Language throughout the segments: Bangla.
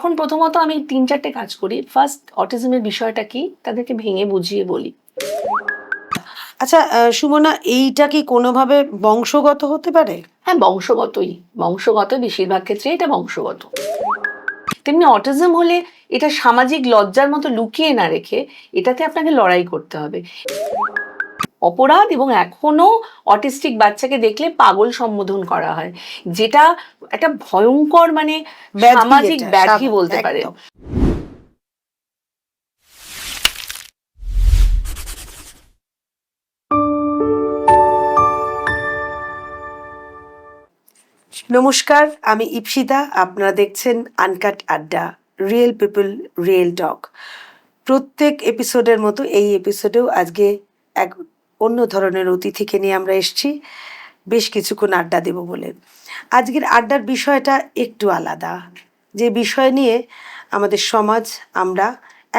তখন প্রথমত আমি 3-4টে কাজ করি। ফার্স্ট অটিজমের বিষয়টা কি তাদেরকে ভেঙে বুঝিয়ে বলি। আচ্ছা সুমনা, এইটা কি কোনোভাবে বংশগত হতে পারে? হ্যাঁ, বংশগত বেশিরভাগ ক্ষেত্রে এটা বংশগত। তেমনি অটিজম হলে এটা সামাজিক লজ্জার মতো লুকিয়ে না রেখে এটাতে আপনাকে লড়াই করতে হবে। অপরাধ এবং এখনো অটিস্টিক বাচ্চাকে দেখলে পাগল সম্বোধন করা হয়, যেটা একটা ভয়ঙ্কর মানে সামাজিক ব্যাধি বলতে পারে। নমস্কার, আমি ইপসিতা। আপনারা দেখছেন আনকাট আড্ডা, রিয়েল পিপল রিয়েল টক। প্রত্যেক এপিসোডের মতো এই এপিসোডেও আজকে এক অন্য ধরনের অতিথিকে নিয়ে আমরা এসেছি বেশ কিছুক্ষণ আড্ডা দেব বলে। আজকের আড্ডার বিষয়টা একটু আলাদা, যে বিষয় নিয়ে আমাদের সমাজ, আমরা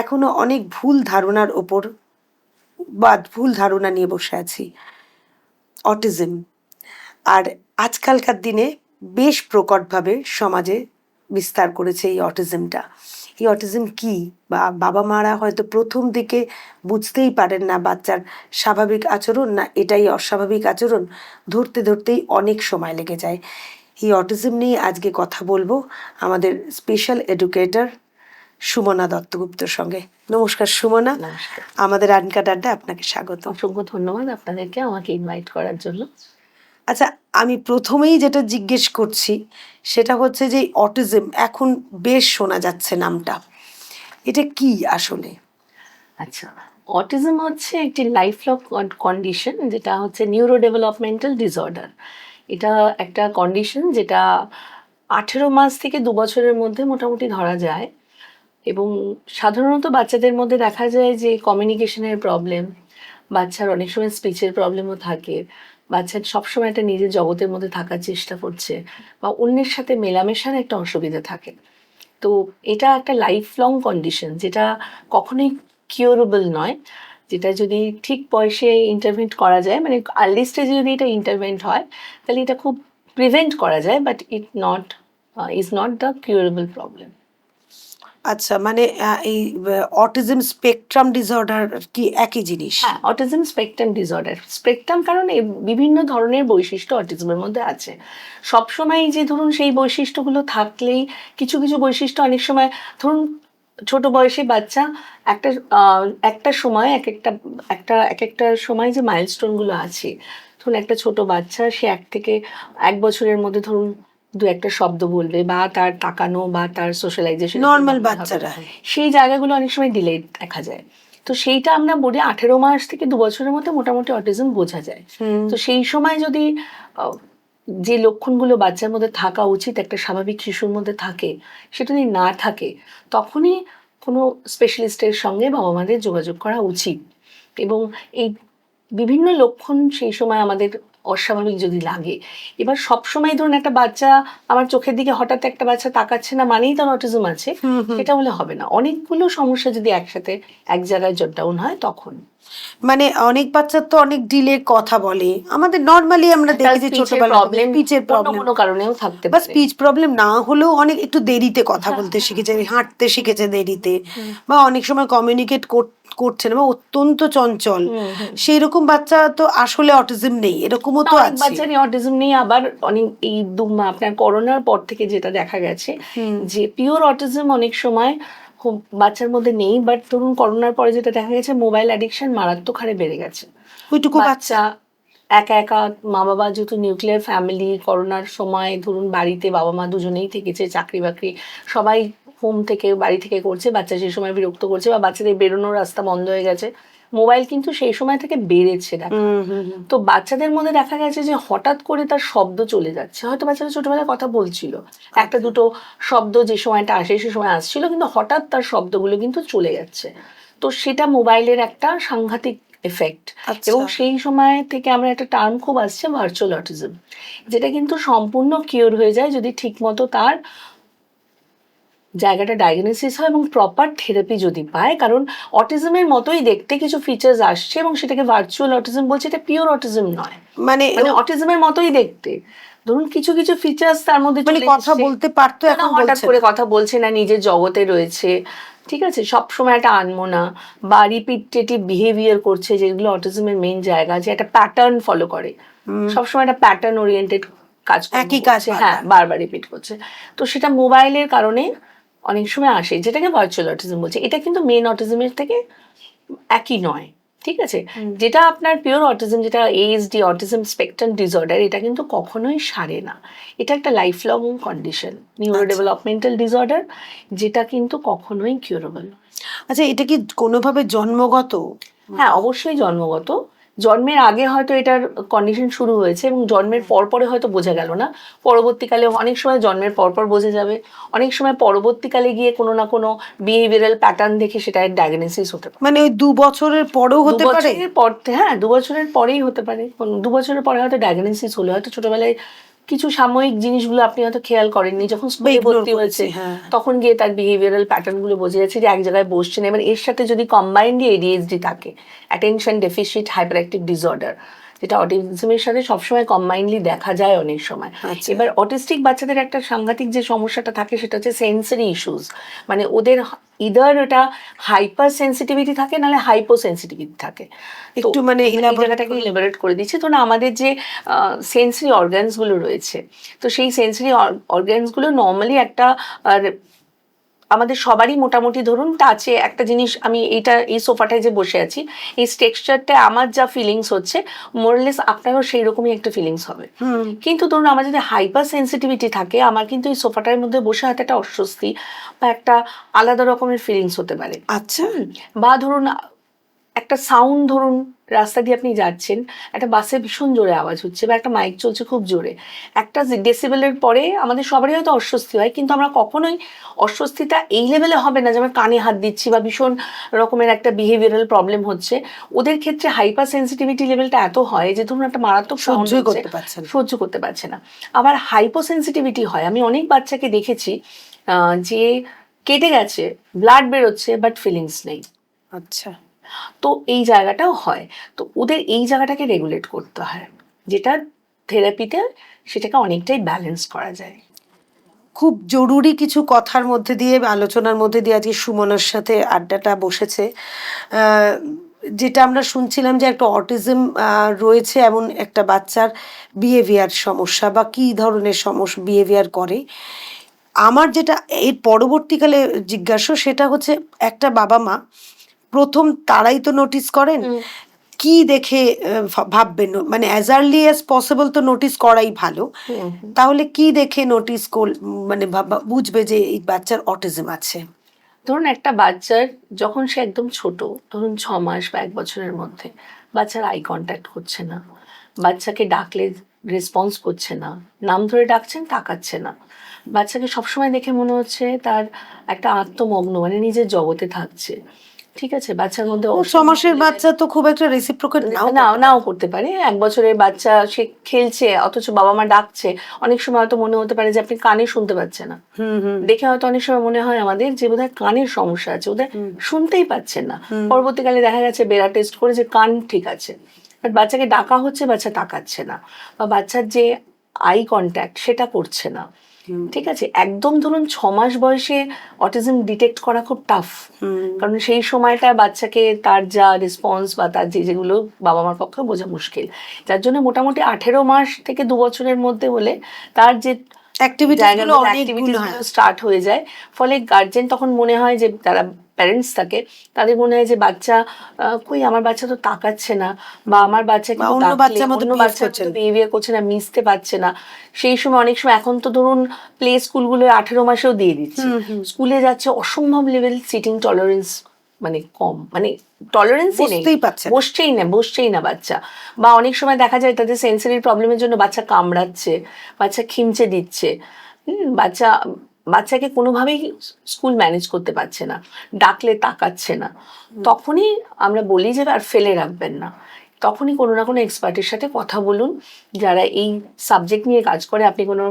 এখনো অনেক ভুল ধারণার ওপর বা ভুল ধারণা নিয়ে বসে আছি, অটিজম। আর আজকালকার দিনে বেশ প্রকটভাবে সমাজে বিস্তার করেছে এই অটিজমটা। এই অটিজম কি, বা বাবা মারা হয়তো প্রথম দিকে বুঝতেই পারেন না বাচ্চার স্বাভাবিক আচরণ না এটাই অস্বাভাবিক আচরণ, ধরতে ধরতেই অনেক সময় লেগে যায়। এই অটিজম নিয়ে আজকে কথা বলবো আমাদের স্পেশাল এডুকেটর সুমনা দত্তগুপ্তর সঙ্গে। নমস্কার সুমনা। নমস্কার। আমাদের আনকাট আড্ডা আপনাকে স্বাগত। অসংখ্য ধন্যবাদ আপনাদেরকে আমাকে ইনভাইট করার জন্য। আচ্ছা, আমি প্রথমেই যেটা জিজ্ঞেস করছি সেটা হচ্ছে যে অটিজম এখন বেশ শোনা যাচ্ছে নামটা, এটা কি আসলে? আচ্ছা, অটিজম হচ্ছে একটি লাইফ লং কন্ডিশন, যেটা হচ্ছে নিউরো ডেভেলপমেন্টাল ডিসঅর্ডার। এটা একটা কন্ডিশন যেটা 18 মাস থেকে 2 বছরের মধ্যে মোটামুটি ধরা যায়, এবং সাধারণত বাচ্চাদের মধ্যে দেখা যায় যে কমিউনিকেশনের প্রবলেম, বাচ্চার অনেক সময় স্পিচের প্রবলেমও থাকে, বাচ্চা সবসময় একটা নিজের জগতের মধ্যে থাকার চেষ্টা করছে, বা অন্যের সাথে মেলামেশার একটা অসুবিধা থাকে। তো এটা একটা লাইফ লং কন্ডিশন, যেটা কখনোই কিউরেবল নয়। যেটা যদি ঠিক বয়সে ইন্টারভেন্ট করা যায়, মানে আর্লি স্টেজে যদি এটা ইন্টারভেন্ট হয়, তাহলে এটা খুব প্রিভেন্ট করা যায়, but is not the curable problem. আচ্ছা, মানে এই অটিজম স্পেকট্রাম ডিসঅর্ডার কি একই জিনিস? হ্যাঁ, অটিজম স্পেকট্রাম ডিসঅর্ডার। স্পেকট্রাম কারণ বিভিন্ন ধরনের বৈশিষ্ট্য অটিজমের মধ্যে আছে। সবসময় যে ধরুন সেই বৈশিষ্ট্যগুলো থাকলেই, কিছু কিছু বৈশিষ্ট্য অনেক সময়, ধরুন ছোট বয়সী বাচ্চা একটা একটা সময় এক একটা সময় যে মাইলস্টোনগুলো আছে, ধরুন একটা ছোট বাচ্চা সে 1 বছরের মধ্যে ধরুন 2-একটা শব্দ বলবে, বা তার তাকানো বা তার সোশ্যালাইজেশন, নর্মাল বাচ্চারা। সেই জায়গাগুলো অনেক সময় ডিলে দেখা যায়। তো সেইটা আমরা বলি 18 মাস থেকে 2 বছরের মধ্যে মোটামুটি অটিজম বোঝা যায়। তো সেই সময় যদি যে লক্ষণগুলো বাচ্চার মধ্যে থাকা উচিত একটা স্বাভাবিক শিশুর মধ্যে থাকে, সেটা যদি না থাকে, তখনই কোনো স্পেশালিস্টের সঙ্গে বাবা মাদের যোগাযোগ করা উচিত। এবং এই বিভিন্ন লক্ষণ সেই সময় আমাদের অস্বাভাবিক যদি লাগে, এবার সবসময় ধরুন একটা বাচ্চা আমার চোখের দিকে হঠাৎ একটা বাচ্চা তাকাচ্ছে না মানেই তার অটিজম আছে, সেটা হলে হবে না। অনেকগুলো সমস্যা যদি একসাথে এক জায়গায় জট ডাউন হয় তখন। মানে অনেক বাচ্চা তো অনেক ডিলে কথা বলে, আমাদের নর্মালি আমরা দেখেছি ছোটবেলা থেকে স্পিচের প্রবলেম, কোনো কারণেও থাকতে বা পারে। স্পিচ প্রবলেম না হলেও অনেক একটু দেরিতে কথা বলতে শিখেছে, হাঁটতে শিখেছে দেরিতে, বা অনেক সময় কমিউনিকেট করছে না, বা অত্যন্ত চঞ্চল। সেই রকম বাচ্চা তো আসলে অটিজম নেই, এরকমও তো অনেক আছে। বাচ্চারই অটিজম নেই, আবার অনেক এই আপনার করোনার পর থেকে যেটা দেখা গেছে যে পিওর অটিজম অনেক সময় বাচ্চার মধ্যে নেই, বাট ধরুন করোনার পরে যেটা দেখা গেছে মোবাইল অ্যাডিকশন মারাত্মক হারে বেড়ে গেছে। ওইটুকু বাচ্চা একা একা, মা বাবা যেহেতু নিউক্লিয়ার ফ্যামিলি, করোনার সময় ধরুন বাড়িতে বাবা মা দুজনেই থেকেছে, চাকরি বাকরি সবাই হোম থেকে বাড়ি থেকে করছে, বাচ্চা সেই সময় বিরক্ত করছে, বা বাচ্চাদের বেরোনোর রাস্তা বন্ধ হয়ে গেছে, মোবাইল কিন্তু সেই সময় থেকে বেড়েছে দেখা। তো বাচ্চাদের মধ্যে দেখা গেছে যে হঠাৎ করে তার শব্দ চলে যাচ্ছে, হয়তো বাচ্চারা ছোটবেলায় কথা বলছিল, একটা দুটো শব্দ যে সময়টা আসে সে সময় আসছিল, কিন্তু হঠাৎ তার শব্দগুলো কিন্তু চলে যাচ্ছে। তো সেটা মোবাইলের একটা সাংঘাতিক এফেক্ট। এবং সেই সময় থেকে আমরা একটা টার্ম খুব আসছে ভার্চুয়াল অটিজম, যেটা কিন্তু সম্পূর্ণ কিওর হয়ে যায় যদি ঠিক মতো তার জায়গাটা ডায়াগনোসিস হয় এবং প্রপার থেরাপি যদি পায়, কারণ অটিজমের মতোই দেখতে কিছু ফিচার্স আসছে এবং সেটাকে ভার্চুয়াল অটিজম বলছে, এটা পিওর অটিজম নয়, মানে মানে অটিজমের মতোই দেখতে। ধরুন কিছু কিছু ফিচার্স তার মধ্যে মানে চলে কথা এসেছে, বলতে পারতো, না এখন হঠাৎ বলছে করে না। কথা বলছে না, নিজের জগতে রয়েছে, ঠিক আছে, সবসময় একটা আনমনা বা রিপিটেটিভ বিহেভিয়ার করছে, যেগুলো অটিজমের মেইন জায়গা, যে একটা প্যাটার্ন ফলো করে, সবসময় একটা প্যাটার্ন ওরিয়েন্টেড কাজ একই কাজ হ্যাঁ বারবার রিপিট করছে। তো সেটা মোবাইলের কারণে অনেক সময় আসে, যেটাকে ভার্চুয়াল অটিজম বলছে। এটা কিন্তু মেইন অটিজমের থেকে একই নয়, ঠিক আছে। যেটা আপনার পিওর অটিজম, যেটা ASD অটিজম স্পেকট্রাম ডিসঅর্ডার, এটা কিন্তু কখনোই সারে না। এটা একটা life long condition, neuro developmental disorder, যেটা কিন্তু কখনোই কিউরেবল। আচ্ছা, এটা কি কোনোভাবে জন্মগত? হ্যাঁ, অবশ্যই জন্মগত। জন্মের আগে হয়তো এটার কন্ডিশন শুরু হয়েছে এবং জন্মের পর পরে হয়তো বোঝা গেল না, পরবর্তীকালে অনেক সময় জন্মের পর পর বোঝা যাবে, অনেক সময় পরবর্তীকালে গিয়ে কোনো না কোনো বিহেভিয়ারাল প্যাটার্ন দেখে সেটা ডায়াগনোসিস হতে পারে। মানে ওই 2 বছরের পরেও হতে পারে? 2 বছরের পর, হ্যাঁ 2 বছরের পরেই হতে পারে। 2 বছরের পরে হয়তো ডায়াগনোসিস হলে, হয়তো ছোটবেলায় কিছু সাময়িক জিনিসগুলো আপনি হয়তো খেয়াল করেননি, যখন স্কুলে ignore ভর্তি হয়েছে করেছি, হ্যাঁ। তখন গিয়ে তার বিহেভিয়ারাল প্যাটার্নগুলো বোঝা যাচ্ছে যে এক জায়গায় বসছে না। এবার এর সাথে যদি কম্বাইন্ডলি ADHD থাকে, attention deficit hyper active disorder, যেটা অটিজমের সাথে সবসময় কম্বাইন্ডলি দেখা যায় অনেক সময়। আচ্ছা। এবার অটিস্টিক বাচ্চাদের একটা সাংঘাতিক যে সমস্যাটা থাকে সেটা হচ্ছে সেন্সরি ইস্যুস, মানে ওদের ইদার ওটা হাইপার সেন্সিটিভিটি থাকে, নাহলে হাইপো সেন্সিটিভিটি থাকে। একটু মানে এই জায়গাটাকে ইলাবোরেট করে দিচ্ছি। তো না, আমাদের যে সেন্সরি অর্গানসগুলো রয়েছে, তো সেই সেন্সরি অর্গানসগুলো নর্মালি একটা আমাদের সবারই মোটামুটি, ধরুন টাচে একটা জিনিস, আমি এই সোফাটায় যে বসে আছি, এই টেক্সচারটা আমার যা ফিলিংস হচ্ছে, মোরলেস আপনারও সেই রকমই একটা ফিলিংস হবে। কিন্তু ধরুন আমার যদি হাইপার সেন্সিটিভিটি থাকে, আমার কিন্তু এই সোফাটার মধ্যে বসে হয়তো একটা অস্বস্তি বা একটা আলাদা রকমের ফিলিংস হতে পারে। আচ্ছা। বা ধরুন একটা সাউন্ড, ধরুন রাস্তা দিয়ে আপনি যাচ্ছেন, একটা বাসে ভীষণ জোরে আওয়াজ হচ্ছে বা একটা মাইক চলছে খুব জোরে, একটা ডেসিবেলের পরে আমাদের সবারই হয়তো অস্বস্তি হয়, কিন্তু আমরা কখনোই অস্বস্তিটা এই লেভেলে হবে না যে আমরা কানে হাত দিচ্ছি বা ভীষণ রকমের একটা বিহেভিয়ারাল প্রবলেম হচ্ছে। ওদের ক্ষেত্রে হাইপার সেন্সিটিভিটি লেভেলটা এত হয় যে ধরুন একটা মারাত্মক সাউন্ড সহ্য করতে পারছে না। সহ্য করতে পারছে না। আবার হাইপো সেন্সিটিভিটি হয়, আমি অনেক বাচ্চাকে দেখেছি যে কেটে গেছে, ব্লাড বেরোচ্ছে, বাট ফিলিংস নেই। আচ্ছা। তো এই জায়গাটাও হয়। তো ওদের এই জায়গাটাকে রেগুলেট করতে হয়, যেটা থেরাপিতে সেটাকে অনেকটাই ব্যালেন্স করা যায়। খুব জরুরি কিছু কথার মধ্যে দিয়ে, আলোচনার মধ্যে দিয়ে আজকে সুমনার সাথে আড্ডাটা বসেছে। যেটা আমরা শুনছিলাম যে একটা অটিজম রয়েছে এমন একটা বাচ্চার বিহেভিয়ার সমস্যা বা কী ধরনের বিহেভিয়ার করে। আমার যেটা এর পরবর্তীকালে জিজ্ঞাসা, সেটা হচ্ছে একটা বাবা মা প্রথম তারাই তো নোটিস করেন কি দেখে ভাববেন, মানে অ্যাজ আর্লি অ্যাজ পসিবল তো নোটিস করাই ভালো। তাহলে কি দেখে নোটিস মানে বুঝবে যে এই বাচ্চার অটিজম আছে? ধরুন একটা বাচ্চার যখন সে একদম ছোট, ধরুন 6 মাস বা 1 বছরের মধ্যে, বাচ্চার আই কন্ট্যাক্ট হচ্ছে না, বাচ্চাকে ডাকলে রেসপন্স করছে না, নাম ধরে ডাকছেন তাকাচ্ছে না, বাচ্চাকে সবসময় দেখে মনে হচ্ছে তার একটা আত্মমগ্ন, মানে নিজের জগতে থাকছে, ঠিক আছে, বাচ্চার মধ্যে 6 মাসের বাচ্চা তো খুব একটা রেসিপ্রোকেট নাও করতে পারে। 1 বছরের বাচ্চা সে খেলছে, অথচ বাবা মা ডাকছে, অনেক সময় হয়তো মনে হতে পারে যে আপনি কানে শুনতে পাচ্ছেন না, দেখে হয়তো অনেক সময় মনে হয় আমাদের যে বোধহয় কানের সমস্যা আছে, ওদের শুনতেই পাচ্ছেন না। পরবর্তীকালে দেখা গেছে বেড়া টেস্ট করে যে কান ঠিক আছে, বাট বাচ্চাকে ডাকা হচ্ছে, বাচ্চা তাকাচ্ছে না, বা বাচ্চার যে আই কন্ট্যাক্ট সেটা করছে না, ঠিক আছে। একদম ধরুন 6 মাস বয়সে অটিজম ডিটেক্ট করা খুব টাফ, কারণ সেই সময়টা বাচ্চাকে তার যা রেসপন্স বা তার যেগুলো বাবা মার পক্ষে বোঝা মুশকিল, যার জন্য মোটামুটি 18 মাস থেকে 2 বছরের মধ্যে হলে তার যে অ্যাক্টিভিটিসগুলো স্টার্ট হয়ে যায়, ফলে গার্জেন তখন মনে হয় যে তারা প্যারেন্টস থাকে, তাদের মনে হয় যে বাচ্চা কই আমার বাচ্চা তো তাকাচ্ছে না, বা আমার বাচ্চা অন্য বাচ্চার মতো বিহেভিয়ার করছে না, মিশতে পারছে না। সেই সময় অনেক সময় এখন তো ধরুন প্লে স্কুলগুলো 18 মাসেও দিয়ে দিচ্ছে, স্কুলে যাচ্ছে অসম্ভব লেভেল সিটিং টলারেন্স, মানে কম, মানে টলারেন্সই নেই, বসছেই না বাচ্চা। বা অনেক সময় দেখা যায় তাদের সেন্সরি প্রবলেমের জন্য বাচ্চা কামড়াচ্ছে, বাচ্চা খিমচে দিচ্ছে, বাচ্চাকে কোনোভাবেই স্কুল ম্যানেজ করতে পারছে না, ডাকলে তাকাচ্ছে না। তখনই আমরা বলি যে আর ফেলে রাখবেন না, তখনই কোনো না কোনো এক্সপার্টের সাথে কথা বলুন, যারা এই সাবজেক্ট নিয়ে কাজ করে। আপনি কোনো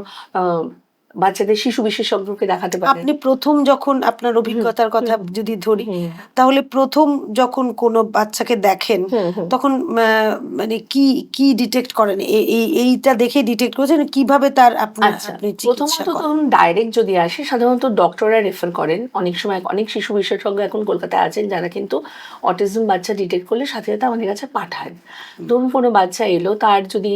বাচ্চাদের শিশু বিশেষজ্ঞকে দেখাতে পারেন। আপনি প্রথম যখন আপনার অভিজ্ঞতার কথা যদি ধরি, হুম, তাহলে প্রথম যখন কোনো বাচ্চাকে দেখেন হুম, হুম। তখন মানে কি কি ডিটেক্ট করেন? এইটা দেখে ডিটেক্ট করেছেন কিভাবে তার আচ্ছা, আপনি চিকিৎসা প্রথমত করেন? ধরুন ডাইরেক্ট যদি আসে সাধারণত ডক্টররা রেফার করেন। অনেক সময় অনেক শিশু বিশেষজ্ঞ এখন কলকাতায় আছেন যারা কিন্তু অটিজম বাচ্চা ডিটেক্ট করলে সাথে সাথে আমাদের কাছে পাঠায়। ধরুন কোনো বাচ্চা এলো, তার যদি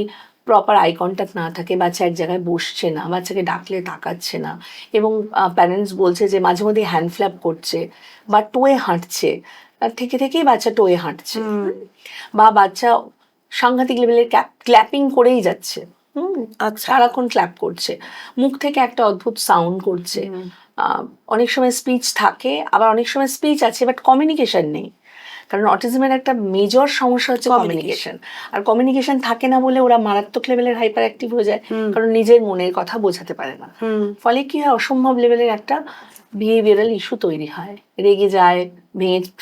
প্রপার আই কন্ট্যাক্ট না থাকে, বাচ্চা এক জায়গায় বসছে না, বাচ্চাকে ডাকলে তাকাচ্ছে না, এবং প্যারেন্টস বলছে যে মাঝে মধ্যে হ্যান্ড ফ্ল্যাপ করছে বা টোয়ে হাঁটছে, থেকে থেকেই বাচ্চা টোয়ে হাঁটছে, বা বাচ্চা সাংঘাতিক লেভেলের ক্ল্যাপিং করেই যাচ্ছে, আচ্ছা। সারাক্ষণ ক্ল্যাপ করছে, মুখ থেকে একটা অদ্ভুত সাউন্ড করছে, অনেক সময় স্পিচ থাকে, আবার অনেক সময় স্পিচ আছে বাট কমিউনিকেশন নেই। কারণ অটিজমের একটা মেজর সমস্যা হচ্ছে কমিউনিকেশন, আর কমিউনিকেশন থাকে না বলে ওরা মারাত্মক লেভেলের হাইপার অ্যাক্টিভ হয়ে যায়, কারণ নিজের মনের কথা বোঝাতে পারে না। ফলে কি হয়, অসম্ভব লেভেলের একটা বিহেভিয়ারাল ইস্যু তৈরি হয়, রেগে যায়,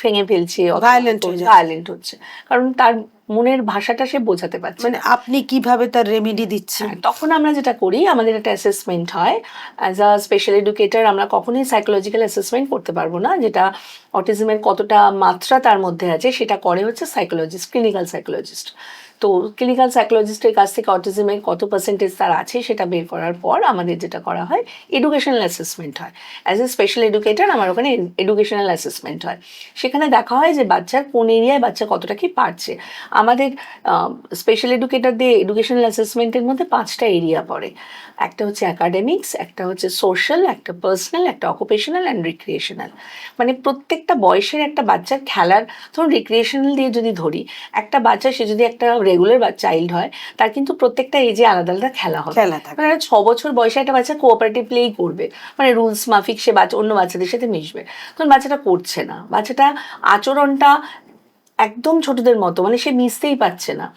ভেঙে ফেলছে, ভায়োলেন্ট হচ্ছে, কারণ তার মনের ভাষাটা সে বোঝাতে পারছে মানে না। আপনি কিভাবে তার রেমেডি দিচ্ছেন? তখন আমরা যেটা করি, আমাদের একটা অ্যাসেসমেন্ট হয়। অ্যাজ আ স্পেশাল এডুকেটর আমরা কখনোই সাইকোলজিক্যাল অ্যাসেসমেন্ট করতে পারবো না, যেটা অটিজমের কতটা মাত্রা তার মধ্যে আছে সেটা করে হচ্ছে সাইকোলজিস্ট, ক্লিনিক্যাল সাইকোলজিস্ট। তো ক্লিনিক্যাল সাইকোলজিস্টের কাছ থেকে অটিজমের কত পার্সেন্টেজ তার আছে সেটা বের করার পর আমাদের যেটা করা হয়, এডুকেশনাল অ্যাসেসমেন্ট হয়। অ্যাজ এ স্পেশাল এডুকেটর আমার ওখানে এডুকেশনাল অ্যাসেসমেন্ট হয়। সেখানে দেখা হয় যে বাচ্চার কোন এরিয়ায় বাচ্চা কতটা কি পারছে। আমাদের স্পেশাল এডুকেটরদের এডুকেশনাল অ্যাসেসমেন্টের মধ্যে 5টা এরিয়া পড়ে। একটা হচ্ছে অ্যাকাডেমিক্স, একটা হচ্ছে সোশ্যাল, একটা পার্সোনাল, একটা অকুপেশনাল অ্যান্ড রিক্রিয়েশনাল। মানে প্রত্যেকটা বয়সের একটা বাচ্চার খেলার, ধরুন রিক্রিয়েশনাল দিয়ে যদি ধরি, একটা বাচ্চা সে যদি একটা রেগুলার চাইল্ড হয়, তার কিন্তু প্রত্যেকটা এজে আলাদা আলাদা খেলা হবে। মানে 6 বছর বয়সে একটা বাচ্চা কোঅপারেটিভ প্লেই করবে, মানে রুলস মাফিক সে অন্য বাচ্চাদের সাথে মিশবে। তখন বাচ্চাটা করছে না, বাচ্চাটা আচরণটা একদম ছোটদের মতো, মানে সে মিশতেই পারছে না,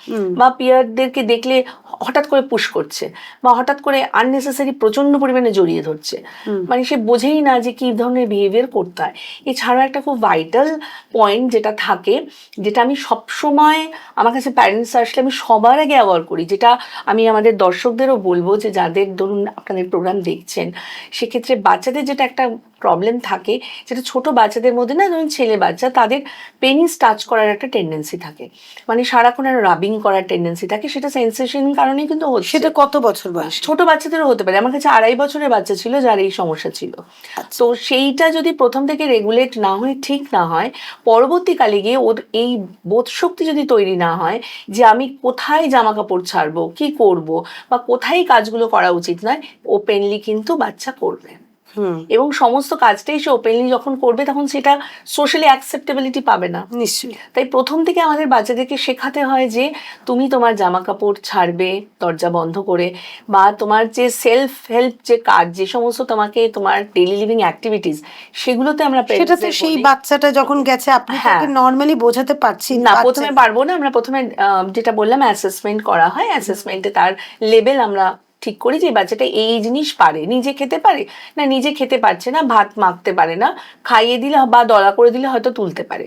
বা পিয়ারদেরকে দেখলে হঠাৎ করে পুশ করছে, বা হঠাৎ করে আননেসেসারি প্রচন্ড পরিমাণে জড়িয়ে ধরছে, মানে সে বোঝেই না যে কি ধরনের বিহেভিয়ার করতে হয়। এছাড়া একটা খুব ভাইটাল পয়েন্ট যেটা থাকে, যেটা আমি সবসময় আমার কাছে প্যারেন্টস আসলে আমি সবার আগে অ্যাওয়ার করি, যেটা আমি আমাদের দর্শকদেরও বলবো, যে যাদের ধরুন আপনাদের প্রোগ্রাম দেখছেন, সেক্ষেত্রে বাচ্চাদের যেটা একটা প্রবলেম থাকে, যেটা ছোট বাচ্চাদের মধ্যে না, ধরুন ছেলে বাচ্চা, তাদের পেনিস টাচ করার একটা টেন্ডেন্সি থাকে, মানে সারাক্ষণ আর রাবিং করার টেন্ডেন্সি থাকে, সেটা সেন্সেশন কারণেই কিন্তু হচ্ছে। সেটা কত বছর বয়স? ছোট বাচ্চাদেরও হতে পারে। আমার কাছে 2.5 বছরের বাচ্চা ছিল যার এই সমস্যা ছিল। তো সেইটা যদি প্রথম থেকে রেগুলেট না হয়ে ঠিক না হয়, পরবর্তীকালে গিয়ে ওর এই বোধশক্তি যদি তৈরি না হয় যে আমি কোথায় জামা কাপড় ছাড়বো, কি করব, বা কোথায় কাজগুলো করা উচিত নয়, ওপেনলি কিন্তু বাচ্চা করবে, এবং সমস্ত কাজটাই সে ওপেনলি যখন করবে তখন সেটা সোশ্যালি অ্যাকসেপ্টেবিলিটি পাবে না। নিশ্চয়ই। তাই প্রথম থেকে আমাদের বাচ্চাদেরকে শেখাতে হয় যে তুমি তোমার জামা কাপড় ছাড়বে দরজা বন্ধ করে, বা তোমার যে সেলফ হেল্প যে কাজ, যে সমস্ত তোমাকে তোমার ডেইলি লিভিং অ্যাক্টিভিটিস, সেগুলোতে আমরা সেটা তো সেই বাচ্চাটা যখন গেছে আপনি তাকে নরমালি বোঝাতে পারছেন না, প্রথমে পারবো না। আমরা প্রথমে যেটা বললাম অ্যাসেসমেন্ট করা হয়, অ্যাসেসমেন্টে তার লেভেল আমরা ঠিক করি যে বাচ্চাটা এই জিনিস পারে, নিজে খেতে পারে না, নিজে খেতে পারছে না, ভাত মাখতে পারে না, খাইয়ে দিলে বা দলা করে দিলে হয়তো তুলতে পারে।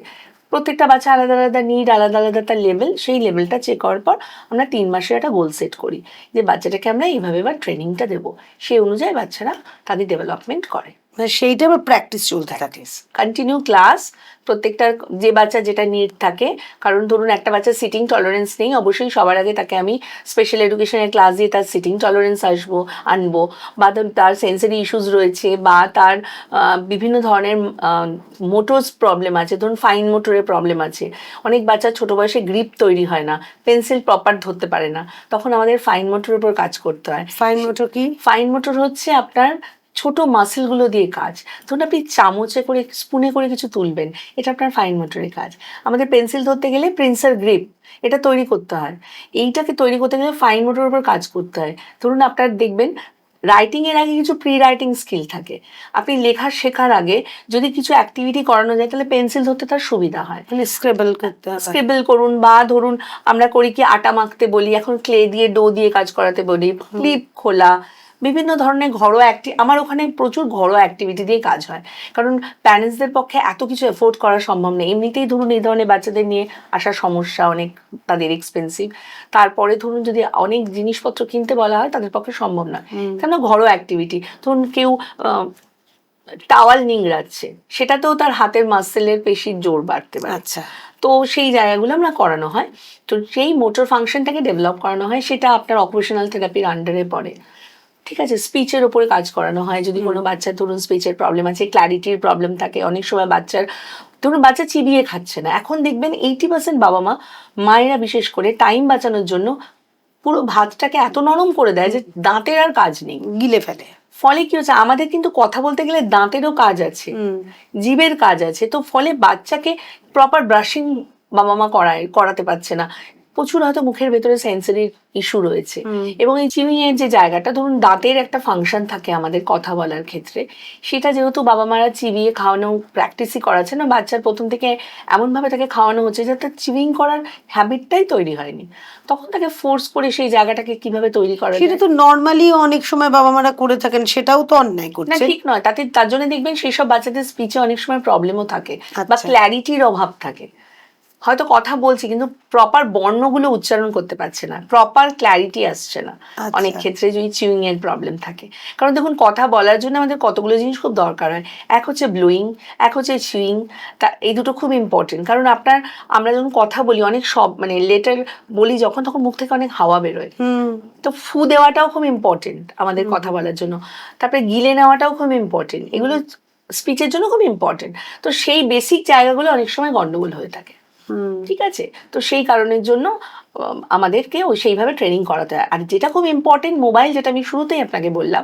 প্রত্যেকটা বাচ্চা আলাদা আলাদা নিড, আলাদা আলাদা তার লেভেল, সেই লেভেলটা চেক করার পর আমরা 3 মাসের একটা গোল সেট করি যে বাচ্চাটাকে আমরা এইভাবে এবার ট্রেনিংটা দেবো, সেই অনুযায়ী বাচ্চারা তাদের ডেভেলপমেন্ট করে। সেইটা আবার প্র্যাকটিস চলতে থাকে, কন্টিনিউ ক্লাস, প্রত্যেকটা যে বাচ্চা যেটা নিড থাকে। কারণ ধরুন একটা বাচ্চা সিটিং টলারেন্স নেই, অবশ্যই সবার আগে তাকে আমি স্পেশাল এডুকেশনের ক্লাস দিয়ে তার সিটিং টলারেন্স আনবো, বা তার সেন্সারি ইস্যুস রয়েছে, বা তার বিভিন্ন ধরনের মোটরস প্রবলেম আছে, ধরুন ফাইন মোটরের প্রবলেম আছে। অনেক বাচ্চা ছোটো বয়সে গ্রিপ তৈরি হয় না, পেন্সিল প্রপার ধরতে পারে না, তখন আমাদের ফাইন মোটরের উপর কাজ করতে হয়। ফাইন মোটর কি? ফাইন মোটর হচ্ছে আপনার ছোট মাসেলগুলো দিয়ে কাজ। ধরুন আপনি চামচে করে, স্পুনে করে কিছু তুলবেন, এটা আপনার ফাইন মোটরের কাজ। আমাদের পেন্সিল ধরতে গেলে পেন্সিল গ্রিপ এটা তৈরি করতে হয়, এইটাকে তৈরি করতে গেলে ফাইন মোটরের উপর কাজ করতে হয়। ধরুন আপনার দেখবেন রাইটিং এর আগে কিছু প্রি রাইটিং স্কিল থাকে, আপনি লেখা শেখার আগে যদি কিছু অ্যাক্টিভিটি করানো যায় তাহলে পেন্সিল ধরতে তার সুবিধা হয়। স্ক্রেবল করতে হবে, স্ক্রিবল করুন, বা ধরুন আমরা করি কি আটা মাখতে বলি, এখন ক্লে দিয়ে ডো দিয়ে কাজ করাতে বলি, ক্লিপ খোলা, বিভিন্ন ধরনের ঘরোয়া আমার ওখানে প্রচুর ঘরোয়া অ্যাক্টিভিটি দিয়ে কাজ হয়, কারণ প্যারেন্টসদের পক্ষে এত কিছু এফোর্ড করা সম্ভব নেই। এমনিতেই ধরুন এই ধরনের বাচ্চাদের নিয়ে আসার সমস্যা অনেক, তাদের এক্সপেন্সিভ, তারপরে ধরুন যদি অনেক জিনিসপত্র কিনতে বলা হয় তাদের পক্ষে সম্ভব নয়। কেন ঘরোয়া অ্যাক্টিভিটি, ধরুন কেউ টাওয়াল নিংড়াচ্ছে, সেটাতেও তার হাতের মাসেলের পেশির জোর বাড়তে পারে। আচ্ছা, তো সেই জায়গাগুলো আমরা করানো হয়। তো সেই মোটর ফাংশনটাকে ডেভেলপ করানো হয়, সেটা আপনার অকুপেশনাল থেরাপির আন্ডারে পড়ে। ঠিক আছে, স্পিচের ওপরে কাজ করানো হয়। যদি কোনো বাচ্চার ধরুন স্পিচের প্রবলেম আছে, ক্ল্যারিটির প্রবলেম থাকে, অনেক সময় ধরুন বাচ্চা চিবিয়ে খাচ্ছে না, এখন দেখবেন 80% বাবা মায়েরা বিশেষ করে টাইম বাঁচানোর জন্য পুরো ভাতটাকে এত নরম করে দেয় যে দাঁতের আর কাজ নেই, গিলে ফেলে। ফলে কি হচ্ছে, আমাদের কিন্তু কথা বলতে গেলে দাঁতেরও কাজ আছে, জিভের কাজ আছে। তো ফলে বাচ্চাকে প্রপার ব্রাশিং বাবা মা করাতে পারছে না, প্রচুর হয়তো মুখের ভেতরে সেন্সরি ইস্যু রয়েছে। এবং এই চিউইং এর যে জায়গাটা, ধরুন দাঁতের একটা ফাংশন থাকে আমাদের কথা বলার ক্ষেত্রে, সেটা যেহেতু বাবা মারা চিবিয়ে খাওয়ানো প্র্যাকটিসই করাচ্ছে না, বাচ্চার প্রথম থেকে এমনভাবে তাকে খাওয়ানো হচ্ছে যে তার চিউইং করার হ্যাবিটটাই তৈরি হয়নি, তখন তাকে ফোর্স করে সেই জায়গাটাকে কিভাবে তৈরি করা সেটা তো নর্মালি অনেক সময় বাবা মারা করে থাকেন, সেটাও তো অন্যায় না, করছে। ঠিক নয়। তার জন্য দেখবেন সেই সব বাচ্চাদের স্পিচে অনেক সময় প্রবলেমও থাকে বা আচ্ছা। ক্ল্যারিটির অভাব থাকে, হয়তো কথা বলছি কিন্তু প্রপার বর্ণগুলো উচ্চারণ করতে পারছে না, প্রপার ক্ল্যারিটি আসছে না। আচ্ছা। অনেক ক্ষেত্রে যদি চিউইং এর প্রবলেম থাকে, কারণ দেখুন কথা বলার জন্য আমাদের কতগুলো জিনিস খুব দরকার হয়। এক হচ্ছে ব্লোয়িং, এক হচ্ছে চিউইং। এই দুটো খুব ইম্পর্টেন্ট, কারণ আমরা যখন কথা বলি অনেক মানে লেটার বলি যখন, তখন মুখ থেকে অনেক হাওয়া বেরোয়। তো ফু দেওয়াটাও খুব ইম্পর্টেন্ট আমাদের কথা বলার জন্য, তারপরে গিলে নেওয়াটাও খুব ইম্পর্টেন্ট, এগুলো স্পিচের জন্য খুব ইম্পর্টেন্ট। তো সেই বেসিক জায়গাগুলো অনেক সময় গন্ডগোল হয়ে থাকে। ঠিক আছে, তো সেই কারণের জন্য আমাদেরকে সেইভাবে ট্রেনিং করাতে হয়। আর যেটা খুব ইম্পর্টেন্ট, মোবাইল, যেটা আমি শুরুতেই আপনাকে বললাম,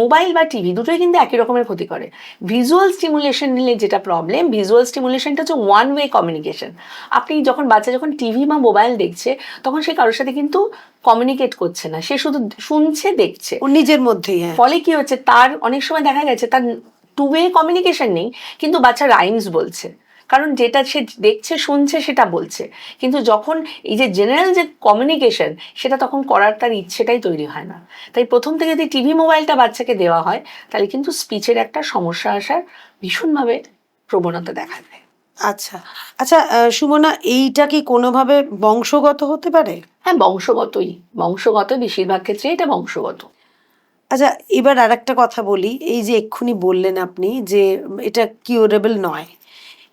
মোবাইল বা টিভি দুটোই কিন্তু একই রকমের ক্ষতি করে। ভিজুয়াল স্টিমুলেশন নিলে যেটা প্রবলেম, ভিজুয়াল স্টিমুলেশনটা হচ্ছে ওয়ান ওয়ে কমিউনিকেশন। আপনি বাচ্চা যখন টিভি বা মোবাইল দেখছে, তখন সে কারোর সাথে কিন্তু কমিউনিকেট করছে না, সে শুধু শুনছে, দেখছে ও নিজের মধ্যেই। ফলে কি হচ্ছে, তার অনেক সময় দেখা গেছে তার টু ওয়ে কমিউনিকেশন নেই, কিন্তু বাচ্চা রাইমস বলছে, কারণ যেটা সে দেখছে শুনছে সেটা বলছে। কিন্তু যখন এই যে জেনারেল যে কমিউনিকেশন, সেটা তখন করার তার ইচ্ছেটাই তৈরি হয় না। তাই প্রথম থেকে যদি টিভি মোবাইলটা বাচ্চাকে দেওয়া হয়, তাহলে কিন্তু স্পিচের একটা সমস্যা আসার ভীষণভাবে প্রবণতা দেখা যায়। আচ্ছা আচ্ছা, সুমনা, এইটা কি কোনোভাবে বংশগত হতে পারে? হ্যাঁ, বংশগত বেশিরভাগ ক্ষেত্রে এটা বংশগত। আচ্ছা, এবার আর একটা কথা বলি। এই যে এক্ষুনি বললেন আপনি যে এটা কিউরেবল নয়,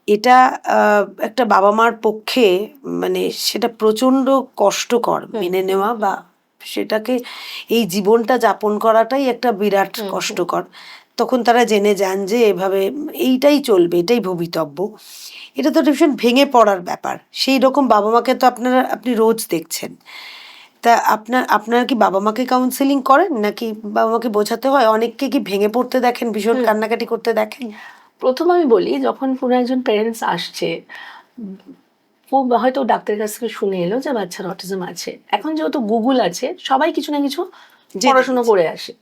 এটা একটা বাবা মার পক্ষে মানে সেটা প্রচণ্ড কষ্টকর মেনে নেওয়া, বা সেটাকে এই জীবনটা যাপন করাটাই একটা বিরাট কষ্টকর। তখন তারা জেনে যান যে এভাবে এইটাই চলবে, এটাই ভবিতব্য। এটা তো ভীষণ ভেঙে পড়ার ব্যাপার। সেই রকম বাবা মাকে তো আপনি রোজ দেখছেন। তা আপনার কি বাবা মাকে কাউন্সেলিং করেন, নাকি বাবা মাকে বোঝাতে হয়? অনেককে কি ভেঙে পড়তে দেখেন, ভীষণ কান্নাকাটি করতে দেখেন? প্রথম আমি বলি, যখন কোনো একজন প্যারেন্টস আসছে, ও হয়তো ডাক্তারের কাছ থেকে শুনে এলো যে বাচ্চার অটিজম আছে, এখন যেহেতু গুগল আছে, সবাই কিছু না কিছু পড়াশোনা করে আসে,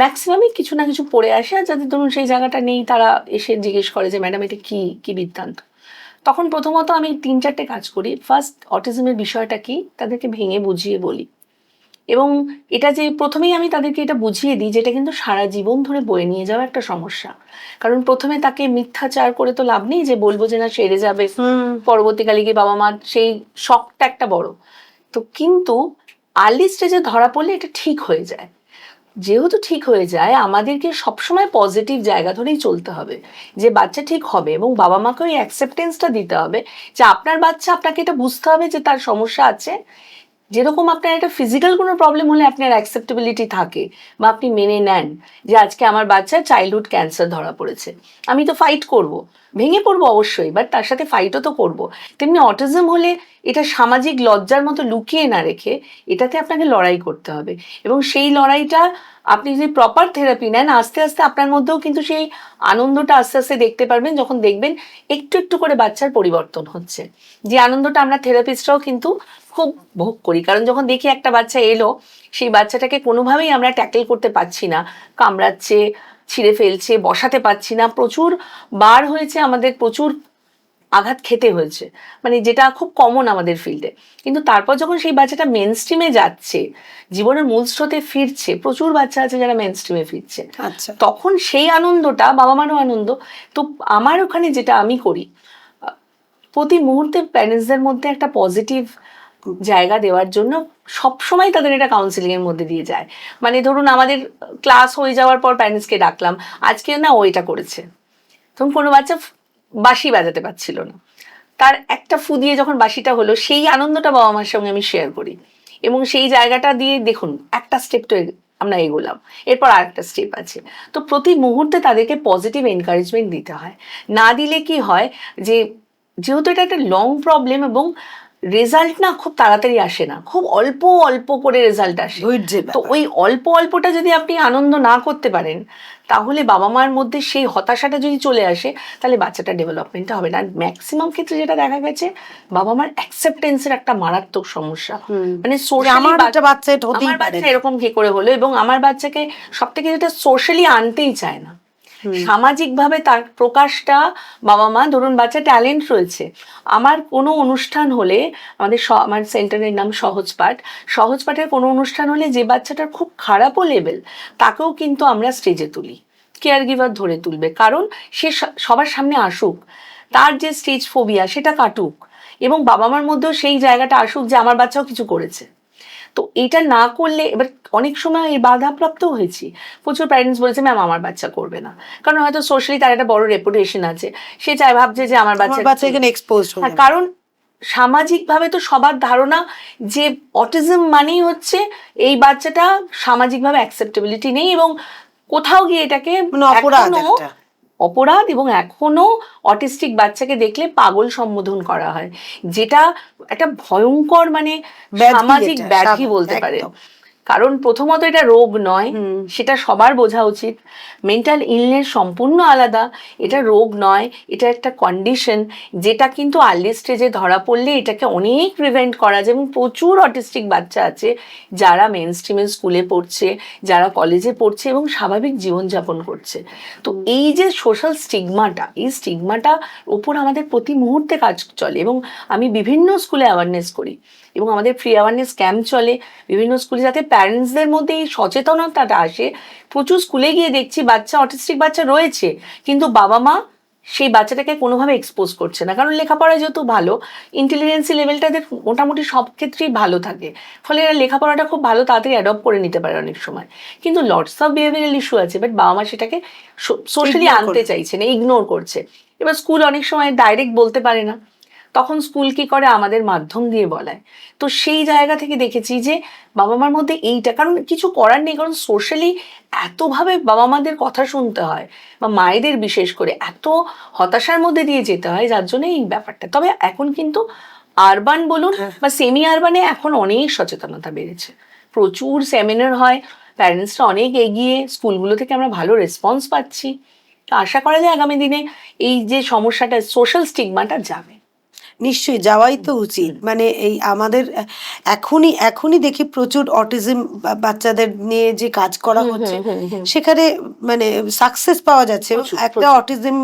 ম্যাক্সিমামই কিছু না কিছু পড়ে আসে। আর যাদের ধরুন সেই জায়গাটা নেই, তারা এসে জিজ্ঞেস করে যে ম্যাডাম এটা কি বৃত্তান্ত। তখন প্রথমত আমি 3-4টে কাজ করি। ফার্স্ট, অটিজমের বিষয়টা কি তাদেরকে ভেঙে বুঝিয়ে বলি, এবং এটা যে প্রথমেই আমি তাদেরকে এটা বুঝিয়ে দিই, যেটা কিন্তু সারা জীবন ধরে বয়ে নিয়ে যাওয়া একটা সমস্যা। কারণ প্রথমে তাকে মিথ্যাচার করে তো লাভ নেই, যে বলবো যে না সেরে যাবে, পরবর্তীকালে গিয়ে বাবা মা সেই শখটা একটা বড়। তো কিন্তু আর্লি স্টেজে ধরা পড়লে এটা ঠিক হয়ে যায়। যেহেতু ঠিক হয়ে যায়, আমাদেরকে সবসময় পজিটিভ জায়গা ধরেই চলতে হবে, যে বাচ্চা ঠিক হবে, এবং বাবা মাকে ওই অ্যাকসেপ্টেন্সটা দিতে হবে যে আপনার বাচ্চা, আপনাকে এটা বুঝতে হবে যে তার সমস্যা আছে। যেরকম আপনার একটা ফিজিক্যাল কোনো প্রবলেম হলে আপনার অ্যাকসেপ্টেবিলিটি থাকে, বা আপনি মেনে নেন যে আজকে আমার বাচ্চার চাইল্ডহুড ক্যান্সার ধরা পড়েছে, আমি তো ফাইট করব, ভেঙে পড়বো অবশ্যই, বাট তার সাথে ফাইটও তো করব। তেমনি অটিজম হলে এটা সামাজিক লজ্জার মতো লুকিয়ে না রেখে এটাতে আপনাকে লড়াই করতে হবে, এবং সেই লড়াইটা আপনি যদি প্রপার থেরাপি নেন, আস্তে আস্তে আপনার মধ্যেও কিন্তু সেই আনন্দটা আস্তে আস্তে দেখতে পারবেন, যখন দেখবেন একটু একটু করে বাচ্চার পরিবর্তন হচ্ছে। যে আনন্দটা আমরা থেরাপিস্টরাও কিন্তু খুব ভোগ করি, কারণ যখন দেখি একটা বাচ্চা এলো, সেই বাচ্চাটাকে কোনোভাবেই আমরা ট্যাকেল করতে পারছি না, কামড়াচ্ছে, ছিঁড়ে ফেলছে, বসাতে পারছি না, প্রচুর বার হয়েছে আমাদের, প্রচুর আঘাত খেতে হয়েছে, মানে যেটা খুব কমন আমাদের ফিল্ডে। কিন্তু তারপর যখন সেই বাচ্চাটা মেন স্ট্রিমে যাচ্ছে, জীবনের মূল স্রোতে ফিরছে, প্রচুর বাচ্চা আছে যারা মেন স্ট্রিমে ফিরছে, আচ্ছা, তখন সেই আনন্দটা বাবা মারও আনন্দ। তো আমার ওখানে যেটা আমি করি, প্রতি মুহূর্তে প্যারেন্টসদের মধ্যে একটা পজিটিভ জায়গা দেওয়ার জন্য সবসময় তাদের এটা কাউন্সিলিং এর মধ্যে দিয়ে যায়। মানে ধরুন আমাদের ক্লাস হয়ে যাওয়ার পর প্যারেন্টসকে ডাকলাম, আজকে না ও এটা করেছে, তখন কোনো বাচ্চা বাঁশি বাজাতে পারছিল না, তার একটা ফু দিয়ে যখন বাঁশিটা হলো, সেই আনন্দটা বাবা মার সঙ্গে আমি শেয়ার করি। এবং সেই জায়গাটা দিয়ে দেখুন একটা স্টেপ তো আমরা এগোলাম, এরপর আরেকটা স্টেপ আছে। তো প্রতি মুহূর্তে তাদেরকে পজিটিভ এনকারেজমেন্ট দিতে হয়। না দিলে কি হয় যে, যেহেতু এটা একটা লং প্রবলেম এবং রেজাল্ট না খুব তাড়াতাড়ি আসে না, খুব অল্প অল্প করে রেজাল্ট আসে। ধৈর্যের তো ব্যাপার। ওই অল্প অল্পটা যদি আপনি আনন্দ না করতে পারেন, তাহলে বাবা মার মধ্যে সেই হতাশাটা যদি চলে আসে, তাহলে বাচ্চাটা ডেভেলপমেন্টটা হবে না। আর ম্যাক্সিমাম ক্ষেত্রে যেটা দেখা গেছে, বাবা মার অ্যাকসেপ্টেন্সের একটা মারাত্মক সমস্যা। মানে আমার একটা বাচ্চা এটা হতেই আমার পারে বাচ্চা না। এরকম কি করে হলো, এবং আমার বাচ্চাকে সব থেকে যেটা সোশ্যালি আনতেই চায় না, সামাজিকভাবে তার প্রকাশটা। বাবা মা ধরুন বাচ্চা ট্যালেন্ট রয়েছে, আমার কোনো অনুষ্ঠান হলে, আমার সেন্টারের নাম সহজপাঠ, সহজপাঠের কোনো অনুষ্ঠান হলে যে বাচ্চাটার খুব খারাপও লেভেল, তাকেও কিন্তু আমরা স্টেজে তুলি, কেয়ার গিভার ধরে তুলবে, কারণ সে সবার সামনে আসুক, তার যে স্টেজ ফোবিয়া সেটা কাটুক, এবং বাবা মার মধ্যেও সেই জায়গাটা আসুক যে আমার বাচ্চাও কিছু করেছে। তো এটা না করলে, এবার অনেক সময় এই বাধাপ্রাপ্তও হয়েছি, প্রচুর প্যারেন্টস বলেছে ম্যাম আমার বাচ্চা করবে না, কারণ হয়তো সোশ্যালি তার একটা বড় রেপুটেশন আছে, সে চায়, ভাবছে যে আমার বাচ্চা এখানে এক্সপোজ হ্যাঁ, কারণ সামাজিকভাবে তো সবার ধারণা যে অটিজম মানেই হচ্ছে এই বাচ্চাটা সামাজিকভাবে অ্যাকসেপ্টেবিলিটি নেই, এবং কোথাও গিয়ে এটাকে মানে অপরাধ এখনো একটা। অপরাধ, এবং এখনো অটিস্টিক বাচ্চাকে দেখলে পাগল সম্বোধন করা হয়, যেটা একটা ভয়ঙ্কর মানে ব্যাধি সামাজিক এটা, ব্যাধি বলতে পারে। একদম। কারণ প্রথমত এটা রোগ নয়, সেটা সবার বোঝা উচিত। মেন্টাল ইলনেস সম্পূর্ণ আলাদা, এটা রোগ নয়, এটা একটা কন্ডিশন, যেটা কিন্তু আর্লি স্টেজে ধরা পড়লে এটাকে অনেক প্রিভেন্ট করা যায়। এবং প্রচুর অটিস্টিক বাচ্চা আছে যারা মেন স্ট্রিমের স্কুলে পড়ছে, যারা কলেজে পড়ছে এবং স্বাভাবিক জীবনযাপন করছে। তো এই যে সোশ্যাল স্টিগমাটা, এই স্টিগমাটার উপর আমাদের প্রতি মুহূর্তে কাজ চলে, এবং আমি বিভিন্ন স্কুলে অ্যাওয়ারনেস করি, এবং আমাদের ফ্রি অ্যাওয়ারনেস ক্যাম্প চলে বিভিন্ন স্কুলে, যাতে প্যারেন্টসদের মধ্যে এই সচেতনতাটা আসে। প্রচুর স্কুলে গিয়ে দেখছি বাচ্চা, অটিস্টিক বাচ্চা রয়েছে, কিন্তু বাবা মা সেই বাচ্চাটাকে কোনোভাবে এক্সপোজ করছে না, কারণ লেখাপড়ায় যেহেতু ভালো, ইন্টেলিজেন্সি লেভেলটা এদের মোটামুটি সব ক্ষেত্রেই ভালো থাকে, ফলে এরা লেখাপড়াটা খুব ভালো তাড়াতাড়ি অ্যাডপ্ট করে নিতে পারে অনেক সময়। কিন্তু লটস অফ বিহেভিয়ারাল ইস্যু আছে, বাট বাবা মা সেটাকে সোশ্যালি আনতে চাইছে না, ইগনোর করছে। এবার স্কুল অনেক সময় ডাইরেক্ট বলতে পারে না, তখন স্কুল কি করে, আমাদের মাধ্যম দিয়ে বলায়। তো সেই জায়গা থেকে দেখেছি যে বাবা মার মধ্যে এইটা, কারণ কিছু করার নেই, কারণ সোশ্যালি এতভাবে বাবা মাদের কথা শুনতে হয়, বা মায়েদের বিশেষ করে এত হতাশার মধ্যে দিয়ে যেতে হয়, যার জন্য এই ব্যাপারটা। তবে এখন কিন্তু আরবান বলুন বা সেমি আরবানে এখন অনেক সচেতনতা বেড়েছে, প্রচুর সেমিনার হয়, প্যারেন্টসরা অনেক এগিয়ে, স্কুলগুলো থেকে আমরা ভালো রেসপন্স পাচ্ছি। তো আশা করা যায় আগামী দিনে এই যে সমস্যাটা, সোশ্যাল স্টিগমাটা যাবে। নিশ্চয়ই যাওয়াই তো উচিত। মানে এই আমাদের এখনই দেখি প্রচুর অটিজম বাচ্চাদের নিয়ে যে কাজ করা হচ্ছে, সেখানে মানে সাকসেস পাওয়া যাচ্ছে। একটা অটিজম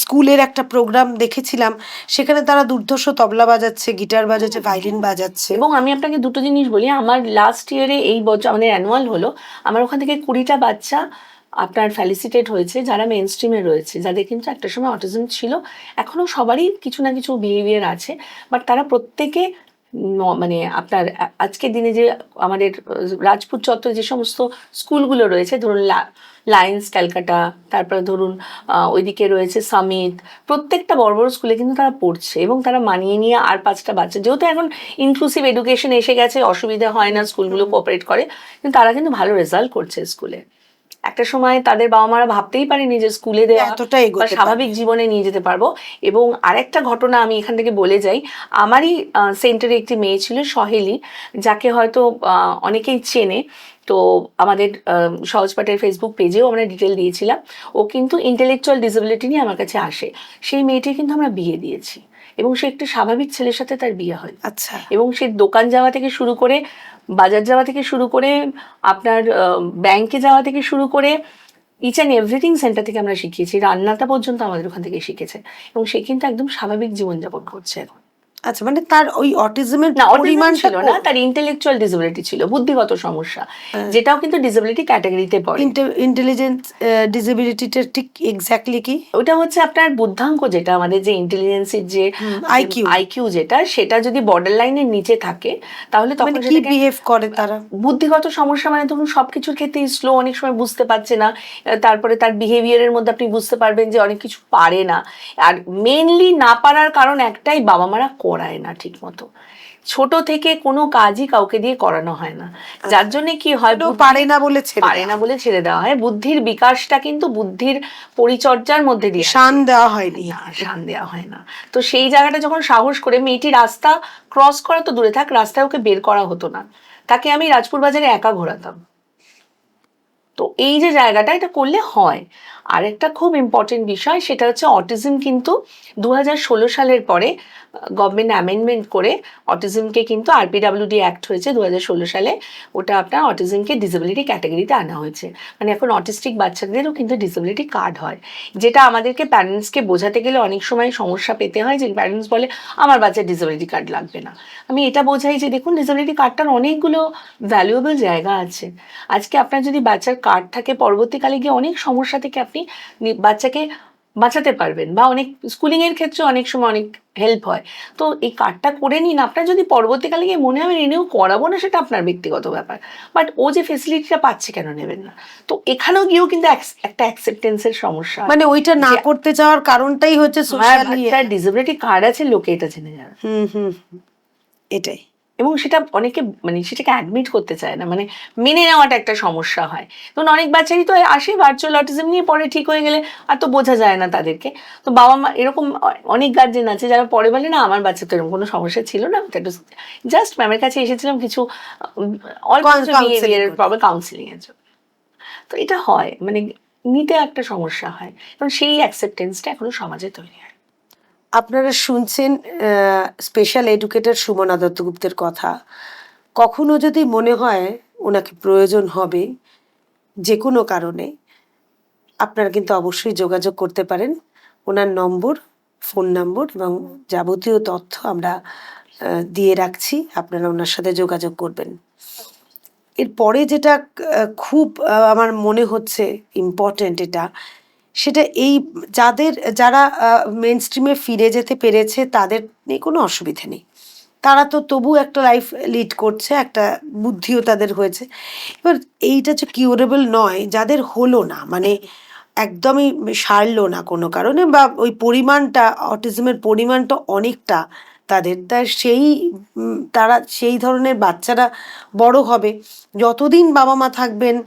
স্কুলের একটা প্রোগ্রাম দেখেছিলাম, সেখানে তারা দুর্ধর্ষ তবলা বাজাচ্ছে, গিটার বাজাচ্ছে, ভাইলিন বাজাচ্ছে। এবং আমি আপনাকে দুটো জিনিস বলি, আমার লাস্ট ইয়ারে, এই বছর আমাদের অ্যানুয়াল হলো, আমার ওখান থেকে 20টা বাচ্চা আপনার ফেলিসিটেট হয়েছে, যারা মেন স্ট্রিমে রয়েছে, যাদের কিন্তু একটা সময় অটিজম ছিল, এখনও সবারই কিছু না কিছু বিহেভিয়ার আছে, বাট তারা প্রত্যেকে মানে আপনার আজকের দিনে যে আমাদের রাজপুত চত্বরে যে সমস্ত স্কুলগুলো রয়েছে, ধরুন লায়েন্স ক্যালকাটা, তারপরে ধরুন ওইদিকে রয়েছে সামিট, প্রত্যেকটা বড় বড় স্কুলে কিন্তু তারা পড়ছে, এবং তারা মানিয়ে নিয়ে আর 5টা বাচ্চা, যেহেতু এখন ইনক্লুসিভ এডুকেশন এসে গেছে, অসুবিধা হয় না, স্কুলগুলো কোঅপারেট করে, কিন্তু তারা কিন্তু ভালো রেজাল্ট করছে স্কুলে। একটা সময় তাদের বাবা মারা ভাবতেই পারেনি যে স্কুলে দেওয়া বা স্বাভাবিক জীবনে নিয়ে যেতে পারবো। এবং আরেকটা ঘটনা আমি এখান থেকে বলে যাই, আমারই সেন্টারে একটি মেয়ে ছিল সহেলি, যাকে হয়তো অনেকেই চেনে, তো আমাদের সহজপাঠের ফেসবুক পেজেও আমরা ডিটেল দিয়েছিলাম। ও কিন্তু ইন্টেলেকচুয়াল ডিসেবিলিটি নিয়ে আমার কাছে আসে, সেই মেয়েটি কিন্তু আমরা বিয়ে দিয়েছি, এবং সে একটি স্বাভাবিক ছেলের সাথে তার বিয়ে হয়। আচ্ছা। এবং সে দোকান যাওয়া থেকে শুরু করে, বাজার যাওয়া থেকে শুরু করে, আপনার ব্যাংকে যাওয়া থেকে শুরু করে, ইচ অ্যান্ড এভরিথিং সেন্টার থেকে আমরা শিখিয়েছি, রান্নাটা পর্যন্ত আমাদের ওখান থেকে শিখেছে, এবং সে কিন্তু একদম স্বাভাবিক জীবনযাপন করছে এখন। আচ্ছা, মানে তার ওই অটিজমের না, অটিজম পরিমাণটা ছিল না, তার ইন্টেলেকচুয়াল ডিসেবিলিটি ছিল, বুদ্ধিগত সমস্যা, যেটাও কিন্তু ডিসেবিলিটি ক্যাটাগরিতে পড়ে। ইন্টেলিজেন্স ডিসেবিলিটিটা ঠিক এক্স্যাক্টলি কি? ওটা হচ্ছে আপনার বুদ্ধাঙ্ক, যেটা আমাদের যে ইন্টেলিজেন্সের যে আইকিউ আইকিউ যেটা, সেটা যদি বর্ডার লাইনের নিচে থাকে তাহলে তখন মানে কি সেটাকে বিহেভ করে তারা? বুদ্ধিগত সমস্যা, মানে ধরুন সবকিছুর ক্ষেত্রে স্লো, অনেক সময় বুঝতে পারছে না, তারপরে তার বিহেভিয়ারের মধ্যে আপনি বুঝতে পারবেন যে অনেক কিছু পারে না। আর মেনলি না পারার কারণ একটাই, বাবা মারা করায় না ঠিক মতো, ছোট থেকে কোনো কাজই কাউকে দিয়ে করানো হয় না, যার জন্য কি হয়, পারে না বলে ছেড়ে দেওয়া হয়। বুদ্ধির বিকাশটা কিন্তু বুদ্ধির পরিচর্যার মধ্যে দিয়ে শান দেওয়া হয়নি, শান দেওয়া হয় না। তো সেই জায়গাটা যখন সাহস করে মেয়েটি রাস্তা ক্রস করা তো দূরে থাক, রাস্তায় ওকে বের করা হতো না, তাকে আমি রাজপুর বাজারে একা ঘোরাতাম। তো এই যে জায়গাটা, এটা করলে হয়। আর একটা খুব ইম্পর্টেন্ট বিষয়, সেটা হচ্ছে অটিজম কিন্তু 2016 সালের পরে গভর্নমেন্ট অ্যামেন্ডমেন্ট করে অটিজমকে কিন্তু আরপিডাব্লিউডি অ্যাক্ট হয়েছে 2016 সালে, ওটা আপনার অটিজমকে ডিসেবিলিটি ক্যাটাগরিতে আনা হয়েছে। মানে এখন অটিস্টিক বাচ্চাদেরও কিন্তু ডিসেবিলিটি কার্ড হয়, যেটা আমাদেরকে প্যারেন্টসকে বোঝাতে গেলে অনেক সময় সমস্যা পেতে হয়, যে প্যারেন্টস বলে আমার বাচ্চার ডিসেবিলিটি কার্ড লাগবে না। আমি এটা বোঝাই যে দেখুন, ডিসেবিলিটি কার্ডটার অনেকগুলো ভ্যালুয়েবল জায়গা আছে। আজকে আপনার যদি বাচ্চার কার্ড থাকে, পরবর্তীকালে গিয়ে অনেক সমস্যা থেকে আপনি বাচ্চাকে বাঁচাতে পারবেন, বা অনেক স্কুলিং এর ক্ষেত্রে অনেক সময় অনেক হেল্প হয়। তো এই কার্ডটা করে নিন, আপনার যদি পরবর্তীকালে গিয়ে মনে হবে রিনিউ করাবো না, সেটা আপনার ব্যক্তিগত ব্যাপার, বাট ও যে ফেসিলিটিটা পাচ্ছে কেন নেবেন না? তো এখানেও গিয়েও কিন্তু একটা অ্যাকসেপ্টেন্সের সমস্যা, মানে ওইটা না করতে চাওয়ার কারণটাই হচ্ছে সোশ্যালি ডিসেবিলিটি কার্ড আছে, লোকে এটা জেনে যাবে। এটাই। এবং সেটা অনেকে মানে সেটাকে অ্যাডমিট করতে চায় না, মানে মেনে নেওয়াটা একটা সমস্যা হয়। ধরুন অনেক বাচ্চারই তো আসে ভার্চুয়াল অটিজম নিয়ে, পরে ঠিক হয়ে গেলে আর তো বোঝা যায় না তাদেরকে। তো বাবা মা এরকম অনেক গার্জেন আছে যারা পরে বলে না আমার বাচ্চা তো এরকম কোনো সমস্যা ছিল না, জাস্ট ম্যামের কাছে এসেছিলাম কিছু অল্প বিহেভিয়ারের প্রবলেম, কাউন্সিলিং এর জন্য। তো এটা হয়, মানে নিতে একটা সমস্যা হয়, কারণ সেই অ্যাকসেপ্টেন্সটা এখনো সমাজে তৈরি হয়। আপনারা শুনছেন স্পেশাল এডুকেটর সুমনা দত্তগুপ্তের কথা। কখনো যদি মনে হয় ওনাকে প্রয়োজন হবে যে কোনো কারণে, আপনারা কিন্তু অবশ্যই যোগাযোগ করতে পারেন। ওনার নম্বর, ফোন নম্বর এবং যাবতীয় তথ্য আমরা দিয়ে রাখছি, আপনারা ওনার সাথে যোগাযোগ করবেন। এরপরে যেটা খুব আমার মনে হচ্ছে ইম্পর্ট্যান্ট, সেটা এই যারা মেন স্ট্রিমে ফিরে যেতে পেরেছে তাদের নিয়ে কোনো অসুবিধা নেই, তারা তো তবু একটা লাইফ লিড করছে, একটা বুদ্ধিও তাদের হয়েছে। এবার এইটা যে কিউরেবল নয়, যাদের হলো না, মানে একদমই সারলো না কোনো কারণে, বা ওই পরিমাণটা অটিজমের পরিমাণটা অনেকটা তাদের, তারা সেই ধরনের বাচ্চারা বড় হবে, যতদিন বাবা মা থাকবেন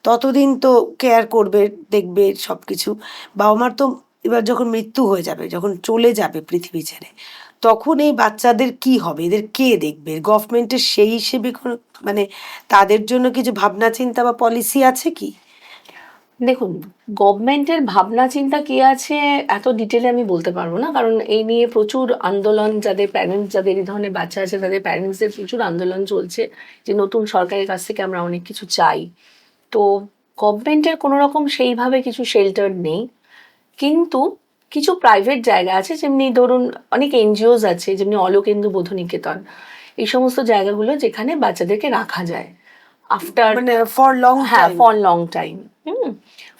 ততদিন তো কেয়ার করবে, দেখবে সব কিছু। বাবা মার তো এবার যখন মৃত্যু হয়ে যাবে, যখন চলে যাবে পৃথিবী ছেড়ে, তখন এই বাচ্চাদের কি হবে, এদের কে দেখবে? গভর্নমেন্টের সেই হিসেবে মানে তাদের জন্য কিছু ভাবনা চিন্তা বা পলিসি আছে কি? দেখুন, গভর্নমেন্টের ভাবনা চিন্তা কি আছে এত ডিটেলে আমি বলতে পারবো না, কারণ এই নিয়ে প্রচুর আন্দোলন, যাদের প্যারেন্টস, যাদের এই ধরনের বাচ্চা আছে তাদের প্যারেন্টসদের প্রচুর আন্দোলন চলছে, যে নতুন সরকারের কাছ থেকে আমরা অনেক কিছু চাই। তো গভর্নমেন্টের কোনো রকম সেইভাবে কিছু শেল্টার নেই, কিন্তু কিছু প্রাইভেট জায়গা আছে, যেমনি ধরুন অনেক এনজিওস আছে, যেমনি অলোকেন্দু বোধনিকেতন, এই সমস্ত জায়গাগুলো যেখানে বাচ্চাদেরকে রাখা যায় আফটার, মানে for long time,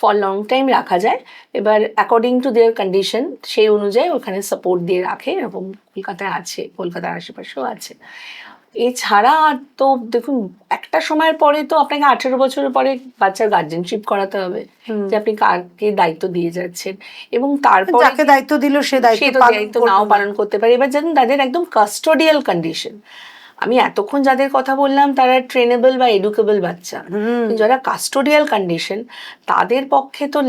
for long time রাখা যায়। এবার অ্যাকর্ডিং টু দেয়ার কন্ডিশন, সেই অনুযায়ী ওখানে সাপোর্ট দিয়ে রাখে, এরকম কলকাতায় আছে, কলকাতার আশেপাশেও আছে। এছাড়া তো দেখুন, একটা সময়ের পরে তো আপনাকে 18 বছরের পরে বাচ্চার গার্জেনশিপ করাতে হবে, যে আপনি কাকে দায়িত্ব দিয়ে যাচ্ছেন, এবং তারপর যাকে দায়িত্ব দিল সে দায়িত্ব নাও পালন করতে পারে। এবার যেন তাদের একদম কাস্টোডিয়াল কন্ডিশন, আমি এতক্ষণ যাদের কথা বললাম তারা ট্রেনেবল বা এডুকেবল বাচ্চা, যারা কাস্টোডিয়াল কন্ডিশন, তাদের পক্ষে তো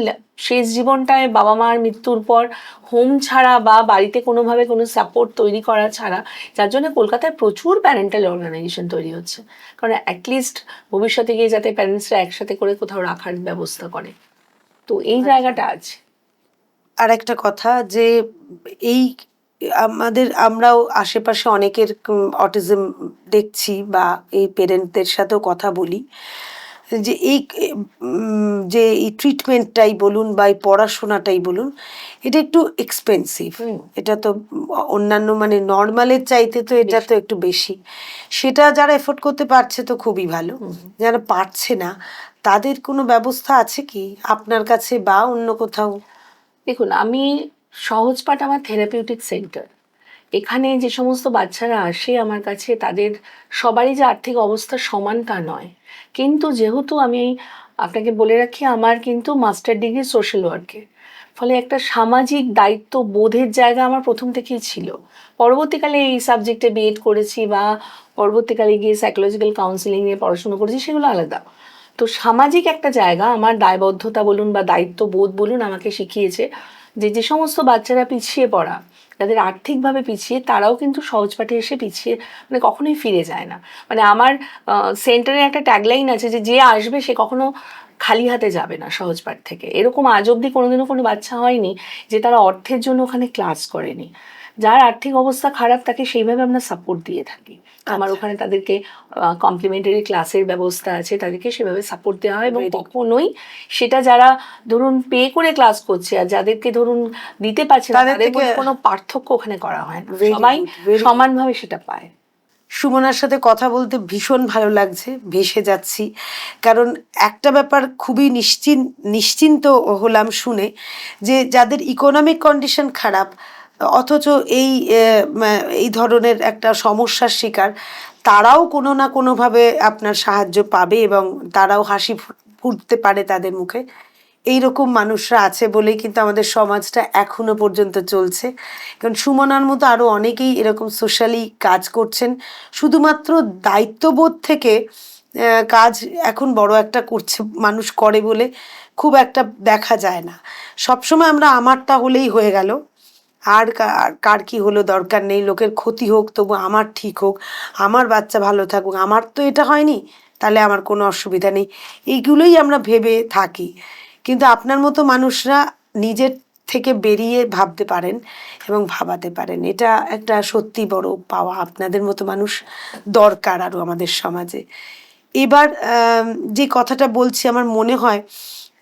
শেষ জীবনটায় বাবা মার মৃত্যুর পর হোম ছাড়া বা বাড়িতে কোনোভাবে কোনো সাপোর্ট তৈরি করা ছাড়া, যার জন্য কলকাতায় প্রচুর প্যারেন্টাল অর্গানাইজেশন তৈরি হচ্ছে, কারণ অ্যাটলিস্ট ভবিষ্যতে গিয়ে যাতে প্যারেন্টসরা একসাথে করে কোথাও রাখার ব্যবস্থা করে। তো এই জায়গাটা আছে। আর একটা কথা, যে এই আমরাও আশেপাশে অনেকের অটিজম দেখছি, বা এই পেরেন্টদের সাথেও কথা বলি, যে যে এই ট্রিটমেন্টটাই বলুন বা এই পড়াশোনাটাই বলুন, এটা একটু এক্সপেন্সিভ। এটা তো অন্যান্য মানে নর্মালের চাইতে তো এটা তো একটু বেশি। সেটা যারা এফোর্ড করতে পারছে তো খুবই ভালো, যারা পারছে না তাদের কোনো ব্যবস্থা আছে কি আপনার কাছে বা অন্য কোথাও? দেখুন, আমি সহজপাঠ আমার থেরাপিউটিক সেন্টার। এখানে যে সমস্ত বাচ্চারা আসে আমার কাছে, তাদের সবারই যে আর্থিক অবস্থা সমান তা নয়। কিন্তু যেহেতু আমি আপনাকে বলে রাখি, আমার কিন্তু মাস্টার ডিগ্রি সোশ্যাল ওয়ার্কে, ফলে একটা সামাজিক দায়িত্ব বোধের জায়গা আমার প্রথম থেকেই ছিল। পরবর্তীকালে এই সাবজেক্টে বিএড করেছি বা পরবর্তীকালে গিয়ে সাইকোলজিক্যাল কাউন্সিলিং নিয়ে পড়াশুনো করেছি, সেগুলো আলাদা। তো সামাজিক একটা জায়গা, আমার দায়বদ্ধতা বলুন বা দায়িত্ববোধ বলুন, আমাকে শিখিয়েছে যে যে সমস্ত বাচ্চারা পিছিয়ে পড়া, যাদের আর্থিকভাবে পিছিয়ে, তারাও কিন্তু সহজপাঠে এসে পিছিয়ে মানে কখনোই ফিরে যায় না। মানে আমার সেন্টারে একটা ট্যাগলাইন আছে যে যে আসবে সে কখনো খালি হাতে যাবে না সহজপাঠ থেকে। এরকম আজ অবধি কোনোদিনও কোনো বাচ্চা হয়নি যে তারা অর্থের জন্য ওখানে ক্লাস করেনি। যার আর্থিক অবস্থা খারাপ তাকে সেইভাবে আমরা সাপোর্ট দিয়ে থাকি। আমার ওখানে তাদেরকে কমপ্লিমেন্টারি ক্লাসের ব্যবস্থা আছে, তাদেরকে সেভাবে সাপোর্ট দেওয়া হয়। এবং কখনোই সেটা যারা ধরুন পে করে ক্লাস করছে আর যাদেরকে ধরুন দিতে পারছে না, তাদের মধ্যে কোনো পার্থক্য ওখানে করা হয় না, সবাই সমানভাবে সেটা পায়। সুমনার সাথে কথা বলতে ভীষণ ভালো লাগছে, ভেসে যাচ্ছি। কারণ একটা ব্যাপার খুবই নিশ্চিন্ত হলাম শুনে, যে যাদের ইকোনমিক কন্ডিশন খারাপ অথচ এই ধরনের একটা সমস্যার শিকার, তারাও কোনো না কোনোভাবে আপনার সাহায্য পাবে এবং তারাও হাসি ফুটতে পারে তাদের মুখে। এইরকম মানুষরা আছে বলেই কিন্তু আমাদের সমাজটা এখনো পর্যন্ত চলছে। কারণ সুমনার মতো আরও অনেকেই এরকম সোশ্যালি কাজ করছেন, শুধুমাত্র দায়িত্ববোধ থেকে কাজ এখন বড় একটা করছে মানুষ করে বলে খুব একটা দেখা যায় না। সবসময় আমরা আমারটা হলেই হয়ে গেল, আর কার কি হলো দরকার নেই, লোকের ক্ষতি হোক তবু আমার ঠিক হোক, আমার বাচ্চা ভালো থাকুক, আমার তো এটা হয়নি তাহলে আমার কোনো অসুবিধা নেই, এইগুলোই আমরা ভেবে থাকি। কিন্তু আপনার মতো মানুষরা নিজের থেকে বেরিয়ে ভাবতে পারেন এবং ভাবাতে পারেন, এটা একটা সত্যি বড় পাওয়া। আপনাদের মতো মানুষ দরকার আরও আমাদের সমাজে। এবার যে কথাটা বলছি, আমার মনে হয়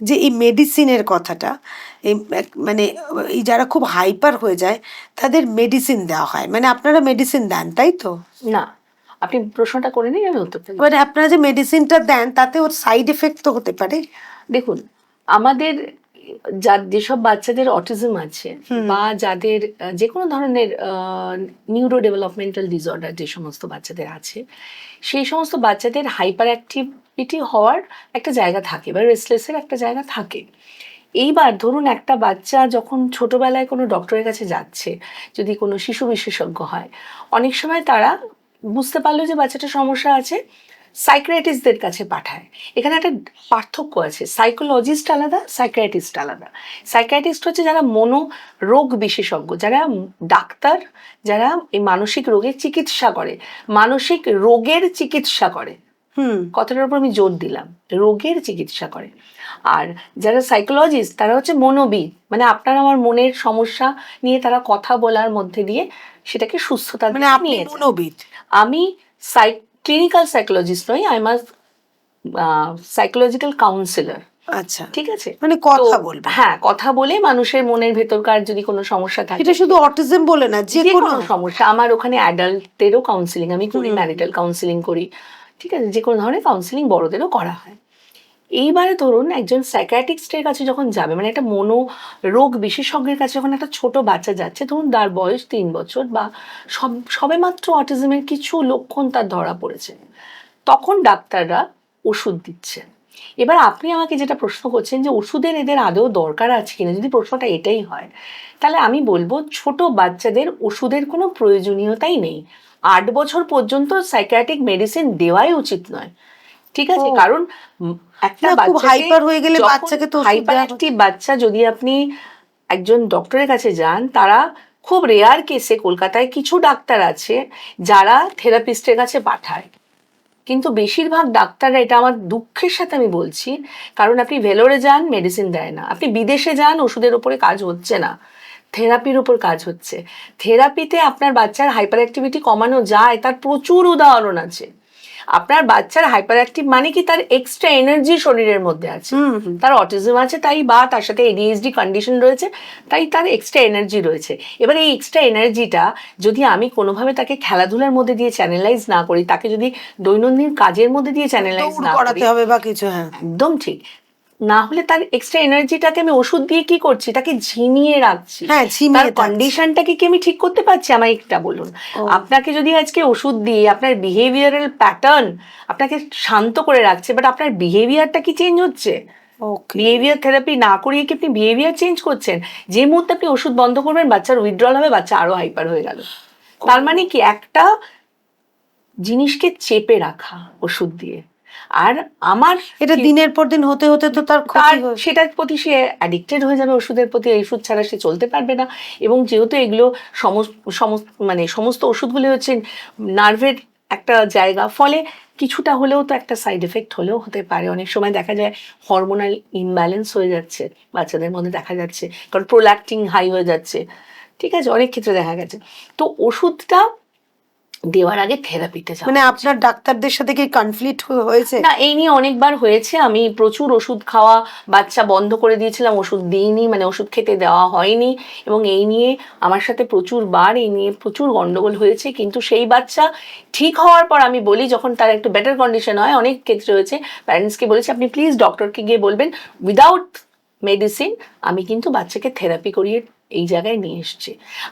যে এই মেডিসিনের কথাটা, এই মানে এই যারা খুব হাইপার হয়ে যায় তাদের মেডিসিন দেওয়া হয়, মানে আপনারা মেডিসিন দেন তাই তো? না, আপনি প্রশ্নটা করে নিন, আমি উত্তর দেব। মানে আপনারা যে মেডিসিনটা দেন তাতে ওর সাইড এফেক্ট তো হতে পারে। দেখুন, আমাদের যেসব বাচ্চাদের অটিজম আছে বা যাদের যে কোনো ধরনের নিউরো ডেভেলপমেন্টাল ডিসঅর্ডার যে সমস্ত বাচ্চাদের আছে, সেই সমস্ত বাচ্চাদের হাইপার অ্যাক্টিভিটি হওয়ার একটা জায়গা থাকে বা রেস্টলেসের একটা জায়গা থাকে। এইবার ধরুন একটা বাচ্চা যখন ছোটবেলায় কোনো ডক্টরের কাছে যাচ্ছে, যদি কোনো শিশু বিশেষজ্ঞ হয়, অনেক সময় তারা বুঝতে পারলো যে বাচ্চাটার সমস্যা আছে, সাইকিয়াট্রিস্টদের কাছে পাঠায়। এখানে একটা পার্থক্য আছে, সাইকোলজিস্ট আলাদা, সাইকিয়াট্রিস্ট আলাদা। সাইকিয়াট্রিস্ট হচ্ছে যারা মনোরোগ বিশেষজ্ঞ, যারা ডাক্তার, যারা এই মানসিক রোগের চিকিৎসা করে, মানসিক রোগের চিকিৎসা করে। কথাটার উপর আমি জোর দিলাম, রোগের চিকিৎসা করে। আর যারা সাইকোলজিস্ট তারা হচ্ছে মনোবিদ, মানে আপনার আমার মনের সমস্যা নিয়ে তারা কথা বলার মধ্যে দিয়ে সেটাকে সুস্থতা মানে আপনি মনোবিদ? আমি ক্লিনিক্যাল সাইকোলজিস্ট নই, আই এম সাইকোলজিক্যাল কাউন্সিলর। আচ্ছা, ঠিক আছে, মানে কথা বলবে। হ্যাঁ, কথা বলে মানুষের মনের ভেতরকার যদি কোনো সমস্যা থাকে, এটা শুধু অটিজম বলে না, যে কোনো সমস্যা। আমার ওখানে অ্যাডাল্টদেরও কাউন্সিলিং আমি করি, ম্যারিটাল কাউন্সিলিং করি, ঠিক আছে, যে কোনো ধরনের কাউন্সিলিং বড়দেরও করা হয়। এইবারে ধরুন একজন সাইকিয়াট্রিস্টের কাছে যখন যাবে, মানে একটা মনোরোগ বিশেষজ্ঞের কাছে যখন একটা ছোট বাচ্চা যাচ্ছে, ধরুন তার বয়স 3 বছর বা সবেমাত্র অটিজমের কিছু লক্ষণ তার ধরা পড়েছে, তখন ডাক্তাররা ওষুধ দিচ্ছে। এবার আপনি আমাকে যেটা প্রশ্ন করছেন যে ওষুধের এদের আদৌ দরকার আছে কিনা, যদি প্রশ্নটা এটাই হয়, তাহলে আমি বলবো ছোট বাচ্চাদের ওষুধের কোনো প্রয়োজনীয়তাই নেই। 8 বছর পর্যন্ত সাইকিয়াট্রিক মেডিসিন দেওয়াই উচিত নয়, ঠিক আছে? কারণ একটা হাইপার হয়ে গেলে বাচ্চাকে তো হাইপার অ্যাক্টিভ বাচ্চা, যদি আপনি একজন ডক্টরের কাছে যান, তারা খুব রেয়ার কেসে, কলকাতায় কিছু ডাক্তার আছে যারা থেরাপিস্টের কাছে পাঠায়, কিন্তু বেশিরভাগ ডাক্তাররা, এটা আমার দুঃখের সাথে আমি বলছি, কারণ আপনি ভেলোরে যান মেডিসিন দেয় না, আপনি বিদেশে যান ওষুধের ওপরে কাজ হচ্ছে না, থেরাপির ওপর কাজ হচ্ছে। থেরাপিতে আপনার বাচ্চার হাইপার অ্যাক্টিভিটি কমানো যায়, তার প্রচুর উদাহরণ আছে। আপনার বাচ্চার হাইপার অ্যাক্টিভ মানে কি তার এক্সট্রা এনার্জি শরীরের মধ্যে আছে, তার অটিজম আছে তাই, বা তার সাথে এডিএইচডি কন্ডিশন রয়েছে তাই তার এক্সট্রা এনার্জি রয়েছে। এবার এই এক্সট্রা এনার্জিটা যদি আমি কোনোভাবে তাকে খেলাধুলার মধ্যে দিয়ে চ্যানেলাইজ না করি, তাকে যদি দৈনন্দিন কাজের মধ্যে দিয়ে চ্যানেলাইজ না করাতে করি, হবে বা কিছু, হ্যাঁ একদম ঠিক, না হলে তার এক্সট্রা এনার্জিটাকে আমি ওষুধ দিয়ে কি করছি, তাকে ঝিমিয়ে রাখছি। হ্যাঁ, তার কন্ডিশনটাকে কি আমি ঠিক করতে পারছি? আমায় একটা বলুন। আপনাকে যদি আজকে ওষুধ দিয়ে আপনার বিহেভিয়ারাল প্যাটার্ন আপনাকে শান্ত করে রাখছে, বাট আপনার বিহেভিয়ারটা কি চেঞ্জ হচ্ছে? বিহেভিয়ার থেরাপি না করিয়ে কি আপনি বিহেভিয়ার চেঞ্জ করছেন? যে মুহূর্তে আপনি ওষুধ বন্ধ করবেন বাচ্চার উইথড্রল হবে, বাচ্চা আরো হাইপার হয়ে গেল। তার মানে কি একটা জিনিসকে চেপে রাখা ওষুধ দিয়ে। আর আমার এটা দিনের পর দিন হতে হতে তো তার সেটার প্রতি সে অ্যাডিক্টেড হয়ে যাবে, ওষুধের প্রতি। ওষুধ ছাড়া সে চলতে পারবে না। এবং যেহেতু এগুলো সমস্ত ওষুধগুলো হচ্ছে নার্ভের একটা জায়গা, ফলে কিছুটা হলেও তো একটা সাইড এফেক্ট হলেও হতে পারে। অনেক সময় দেখা যায় হরমোনাল ইমব্যালেন্স হয়ে যাচ্ছে বাচ্চাদের মধ্যে, দেখা যাচ্ছে কারণ প্রোল্যাক্টিন হাই হয়ে যাচ্ছে, ঠিক আছে, অনেক ক্ষেত্রে দেখা গেছে। তো ওষুধটা দেওয়ার আগে থেরাপিতে যাওয়া, মানে আপনার ডাক্তারদের সাথে কি কনফ্লিক্ট হয়েছে? না, এই নিয়ে অনেকবার হয়েছে। আমি প্রচুর ওষুধ খাওয়া বাচ্চা বন্ধ করে দিয়েছিলাম, ওষুধ দিইনি, মানে ওষুধ খেতে দেওয়া হয়নি, এবং এই নিয়ে আমার সাথে প্রচুরবার এই নিয়ে প্রচুর গন্ডগোল হয়েছে। কিন্তু সেই বাচ্চা ঠিক হওয়ার পর আমি বলি, যখন তার একটু বেটার কন্ডিশন হয়, অনেক ক্ষেত্রে হয়েছে, প্যারেন্টসকে বলেছি আপনি প্লিজ ডক্টরকে গিয়ে বলবেন উইদাউট মেডিসিন আমি কিন্তু বাচ্চাকে থেরাপি করিয়ে এই জায়গায় নিয়ে এসছি।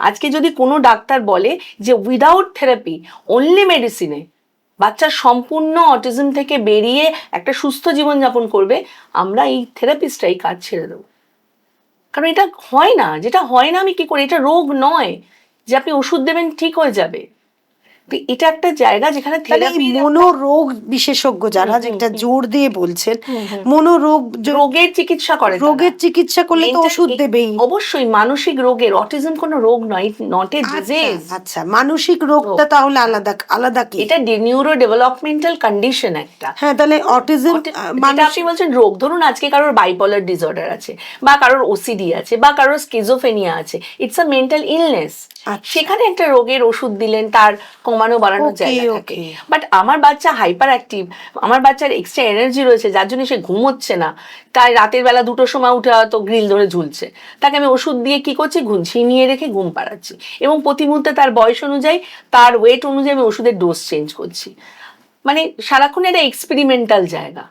আজকে যদি কোনো ডাক্তার বলে যে উইদাউট থেরাপি অনলি মেডিসিনে বাচ্চা সম্পূর্ণ অটিজম থেকে বেরিয়ে একটা সুস্থ জীবনযাপন করবে, আমরা এই থেরাপিস্টরাই কাজ ছেড়ে দেবো। কারণ এটা হয় না, যেটা হয় না আমি কি করি, এটা রোগ নয় যে আপনি ওষুধ দেবেন ঠিক হয়ে যাবে। এটা একটা জায়গা যেখানে মনোরোগ বিশেষজ্ঞ যারা, যেটা জোর দিয়ে বলছেন মনোরোগ, রোগের চিকিৎসা করে, রোগের চিকিৎসা করলে তো ওষুধ দেবেই। অবশ্যই মানসিক রোগের, অটিজম কোনো রোগ নয়, নট এ ডিজিজ। আচ্ছা, মানসিক রোগটা তাহলে আলাদা আলাদা কি? এটা নিউরো ডেভেলপমেন্টাল কন্ডিশন একটা। হ্যাঁ, তাহলে অটিজম মানে আপনি বলছেন রোগ, ধরুন আজকে কারোর বাইপোলার ডিসঅর্ডার আছে, বা কারোর ওসিডি আছে, বা কারোর স্কিজোফেনিয়া আছে, ইটস আ মেন্টাল ইলনেস। সেখানে একটা রোগের ওষুধ দিলেন, তার কমানো বাড়ানোর জায়গা থাকে। বাট আমার বাচ্চা হাইপার অ্যাক্টিভ, আমার বাচ্চার এক্সট্রা এনার্জি রয়েছে, যার জন্য সে ঘুমোচ্ছে না, তাই রাতের বেলা 2টোর সময় উঠে হয়তো গ্রিল ধরে ঝুলছে, তাকে আমি ওষুধ দিয়ে কি করছি, ঝিমিয়ে রেখে ঘুম পাড়াচ্ছি, এবং প্রতি মুহূর্তে তার বয়স অনুযায়ী, তার ওয়েট অনুযায়ী আমি ওষুধের ডোজ চেঞ্জ করছি। মানে সারাক্ষণ এটা এক্সপেরিমেন্টাল জায়গা।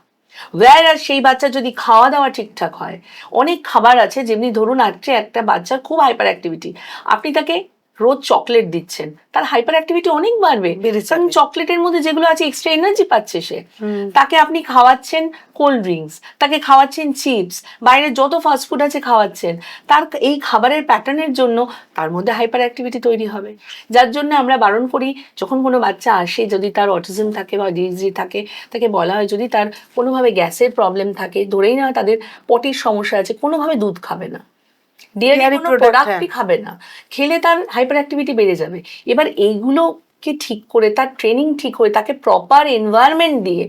আর সেই বাচ্চা যদি খাওয়া দাওয়া ঠিকঠাক হয়, অনেক খাবার আছে, যেমনি ধরুন আজকে একটা বাচ্চার খুব হাইপার অ্যাক্টিভিটি, আপনি তাকে রোজ চকলেট দিচ্ছেন, তার হাইপার অ্যাক্টিভিটি অনেক বাড়বে, কারণ চকলেটের মধ্যে যেগুলো আছে এক্সট্রা এনার্জি পাচ্ছে সে। তাকে আপনি খাওয়াচ্ছেন কোল্ড ড্রিঙ্কস, তাকে খাওয়াচ্ছেন চিপস, বাইরে যত ফাস্টফুড আছে খাওয়াচ্ছেন, তার এই খাবারের প্যাটার্নের জন্য তার মধ্যে হাইপার অ্যাক্টিভিটি তৈরি হবে। যার জন্য আমরা বারণ করি, যখন কোনো বাচ্চা আসে, যদি তার অটিজম থাকে বা ডিএইচডি থাকে, তাকে বলা হয় যদি তার কোনোভাবে গ্যাসের প্রবলেম থাকে, ধরেই না তাদের পটির সমস্যা আছে, কোনোভাবে দুধ খাবে না, ডেয়ারি প্রোডাক্টই খাবে না, খেলে তার হাইপার অ্যাক্টিভিটি বেড়ে যাবে। এবার এইগুলোকে ঠিক করে, তার ট্রেনিং ঠিক হয়ে, তাকে প্রপার এনভায়রনমেন্ট দিয়ে,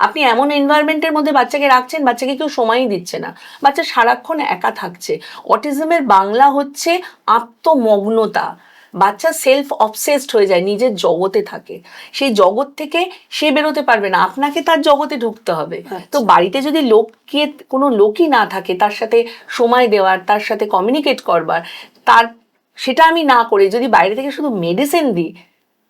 আপনি এমন এনভায়রনমেন্টের মধ্যে বাচ্চাকে রাখছেন, বাচ্চাকে কেউ সময়ই দিচ্ছে না, বাচ্চা সারাক্ষণ একা থাকছে। অটিজমের বাংলা হচ্ছে আত্মমগ্নতা। বাচ্চা সেলফ অবসেসড হয়ে যায়, নিজের জগতে থাকে, সেই জগৎ থেকে সে বেরোতে পারবে না, আপনাকে তার জগতে ঢুকতে হবে। তো বাড়িতে যদি কোনো লোকই না থাকে তার সাথে সময় দেওয়ার, তার সাথে কমিউনিকেট করবার, সেটা আমি না করে যদি বাইরে থেকে শুধু মেডিসিন দিই,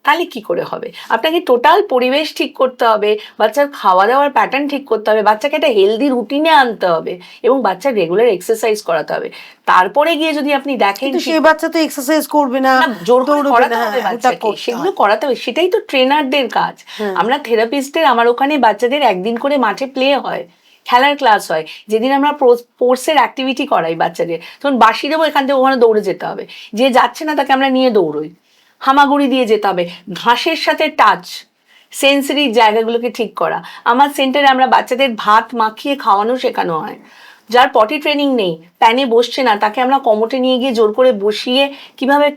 তাহলে কি করে হবে? আপনাকে টোটাল পরিবেশ ঠিক করতে হবে, বাচ্চার খাওয়া দাওয়ার প্যাটার্ন ঠিক করতে হবে, বাচ্চাকে একটা হেলদি রুটিনে আনতে হবে, এবং বাচ্চার রেগুলার এক্সারসাইজ করাতে হবে। তারপরে গিয়ে যদি আপনি দেখেন সেই বাচ্চা তো এক্সারসাইজ করবে না, জোর করে করাতে হবে বাচ্চাকে, সেগুলো করাতে হবে, সেটাই তো ট্রেনারদের কাজ। আমরা থেরাপিস্টদের, আমার ওখানে বাচ্চাদের একদিন করে মাঠে প্লে হয়, খেলার ক্লাস হয়, যেদিন আমরা স্পোর্টসের অ্যাক্টিভিটি করাই বাচ্চাদের, তখন বাসি দেবো, এখান থেকে ওখানে দৌড়ে যেতে হবে, যে যাচ্ছে না তাকে আমরা নিয়ে দৌড়ই, হামাগুড়ি দিয়ে যেতে হবে, ঘাসের সাথে টাচ, সেন্সরি জায়গাগুলোকে ঠিক করা। আমার সেন্টারে আমরা বাচ্চাদের ভাত মাখিয়ে খাওয়ানো শেখানো হয়। যার পটি ট্রেনিং নেই, প্যানে বসছে না, তাকে আমরা কমোটে নিয়ে গিয়ে জোর করে বসিয়ে কিভাবে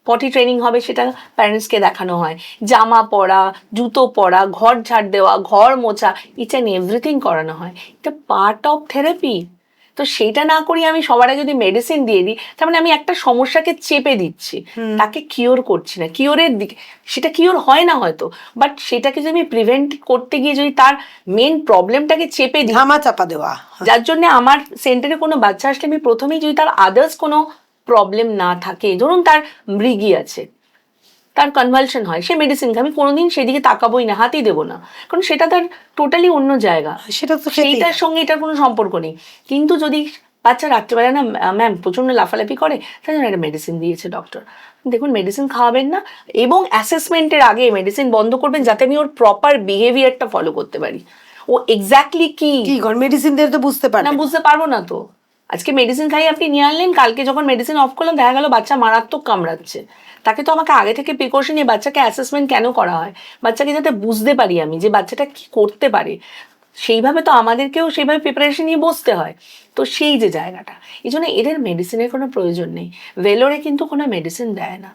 পটি ট্রেনিং হবে সেটা প্যারেন্টসকে দেখানো হয়। জামা পরা, জুতো পরা, ঘর ঝাড় দেওয়া, ঘর মোছা, ইচ অ্যান্ড এভরিথিং করানো হয়। এটা পার্ট অফ থেরাপি। তো তো সেইটা না করি আমি সবার আগে যদি মেডিসিন দিয়ে দিই, তার মানে আমি একটা সমস্যাকে চেপে দিচ্ছি, তাকে কিওর করছি না। কিওরের দিকে সেটা কিওর হয় না হয়তো, বাট সেটাকে যদি আমি প্রিভেন্ট করতে গিয়ে যদি তার মেন প্রবলেমটাকে চেপে দিই, ধামা চাপা দেওয়া, যার জন্য আমার সেন্টারে কোনো বাচ্চা আসলে আমি প্রথমেই যদি তার আদার্স কোনো প্রবলেম না থাকে, ধরুন তার মৃগী আছে, তার কনভালশন হয়, সে মেডিসিন খায়, আমি কোনোদিন সেদিকে তাকাবোই না, হাতই দেবো না, কারণ সেটা তার টোটালি অন্য জায়গা, সেটা তো সেইটার সঙ্গে এটার কোনো সম্পর্ক নেই। কিন্তু যদি বাচ্চা রাত্রেবেলা না ম্যাম প্রচণ্ড লাফালাফি করে, তাই জন্য একটা মেডিসিন দিয়েছে ডক্টর, দেখুন মেডিসিন খাওয়াবেন না এবং অ্যাসেসমেন্টের আগে মেডিসিন বন্ধ করবেন, যাতে আমি ওর প্রপার বিহেভিয়ারটা ফলো করতে পারি। ও এক্স্যাক্টলি কি মেডিসিন দিয়ে তো বুঝতে পারে না, বুঝতে পারবো না তো। আজকে মেডিসিন খাই আপনি নিয়ে আনলেন, কালকে যখন মেডিসিন অফ করলাম দেখা গেল বাচ্চা মারাত্মক কামড়াচ্ছে, তাকে তো আমাকে আগে থেকে প্রিকশন নিয়ে বাচ্চাকে অ্যাসেসমেন্ট কেন করা হয়, বাচ্চাকে যাতে বুঝতে পারি আমি যে বাচ্চাটা কি করতে পারে, সেইভাবে তো আমাদেরকেও সেইভাবে প্রিপারেশন নিয়ে বসতে হয়। তো সেই যে জায়গাটা, এই জন্য এদের মেডিসিনের কোনো প্রয়োজন নেই। ভেলোরে কিন্তু কোনো মেডিসিন দেয় না।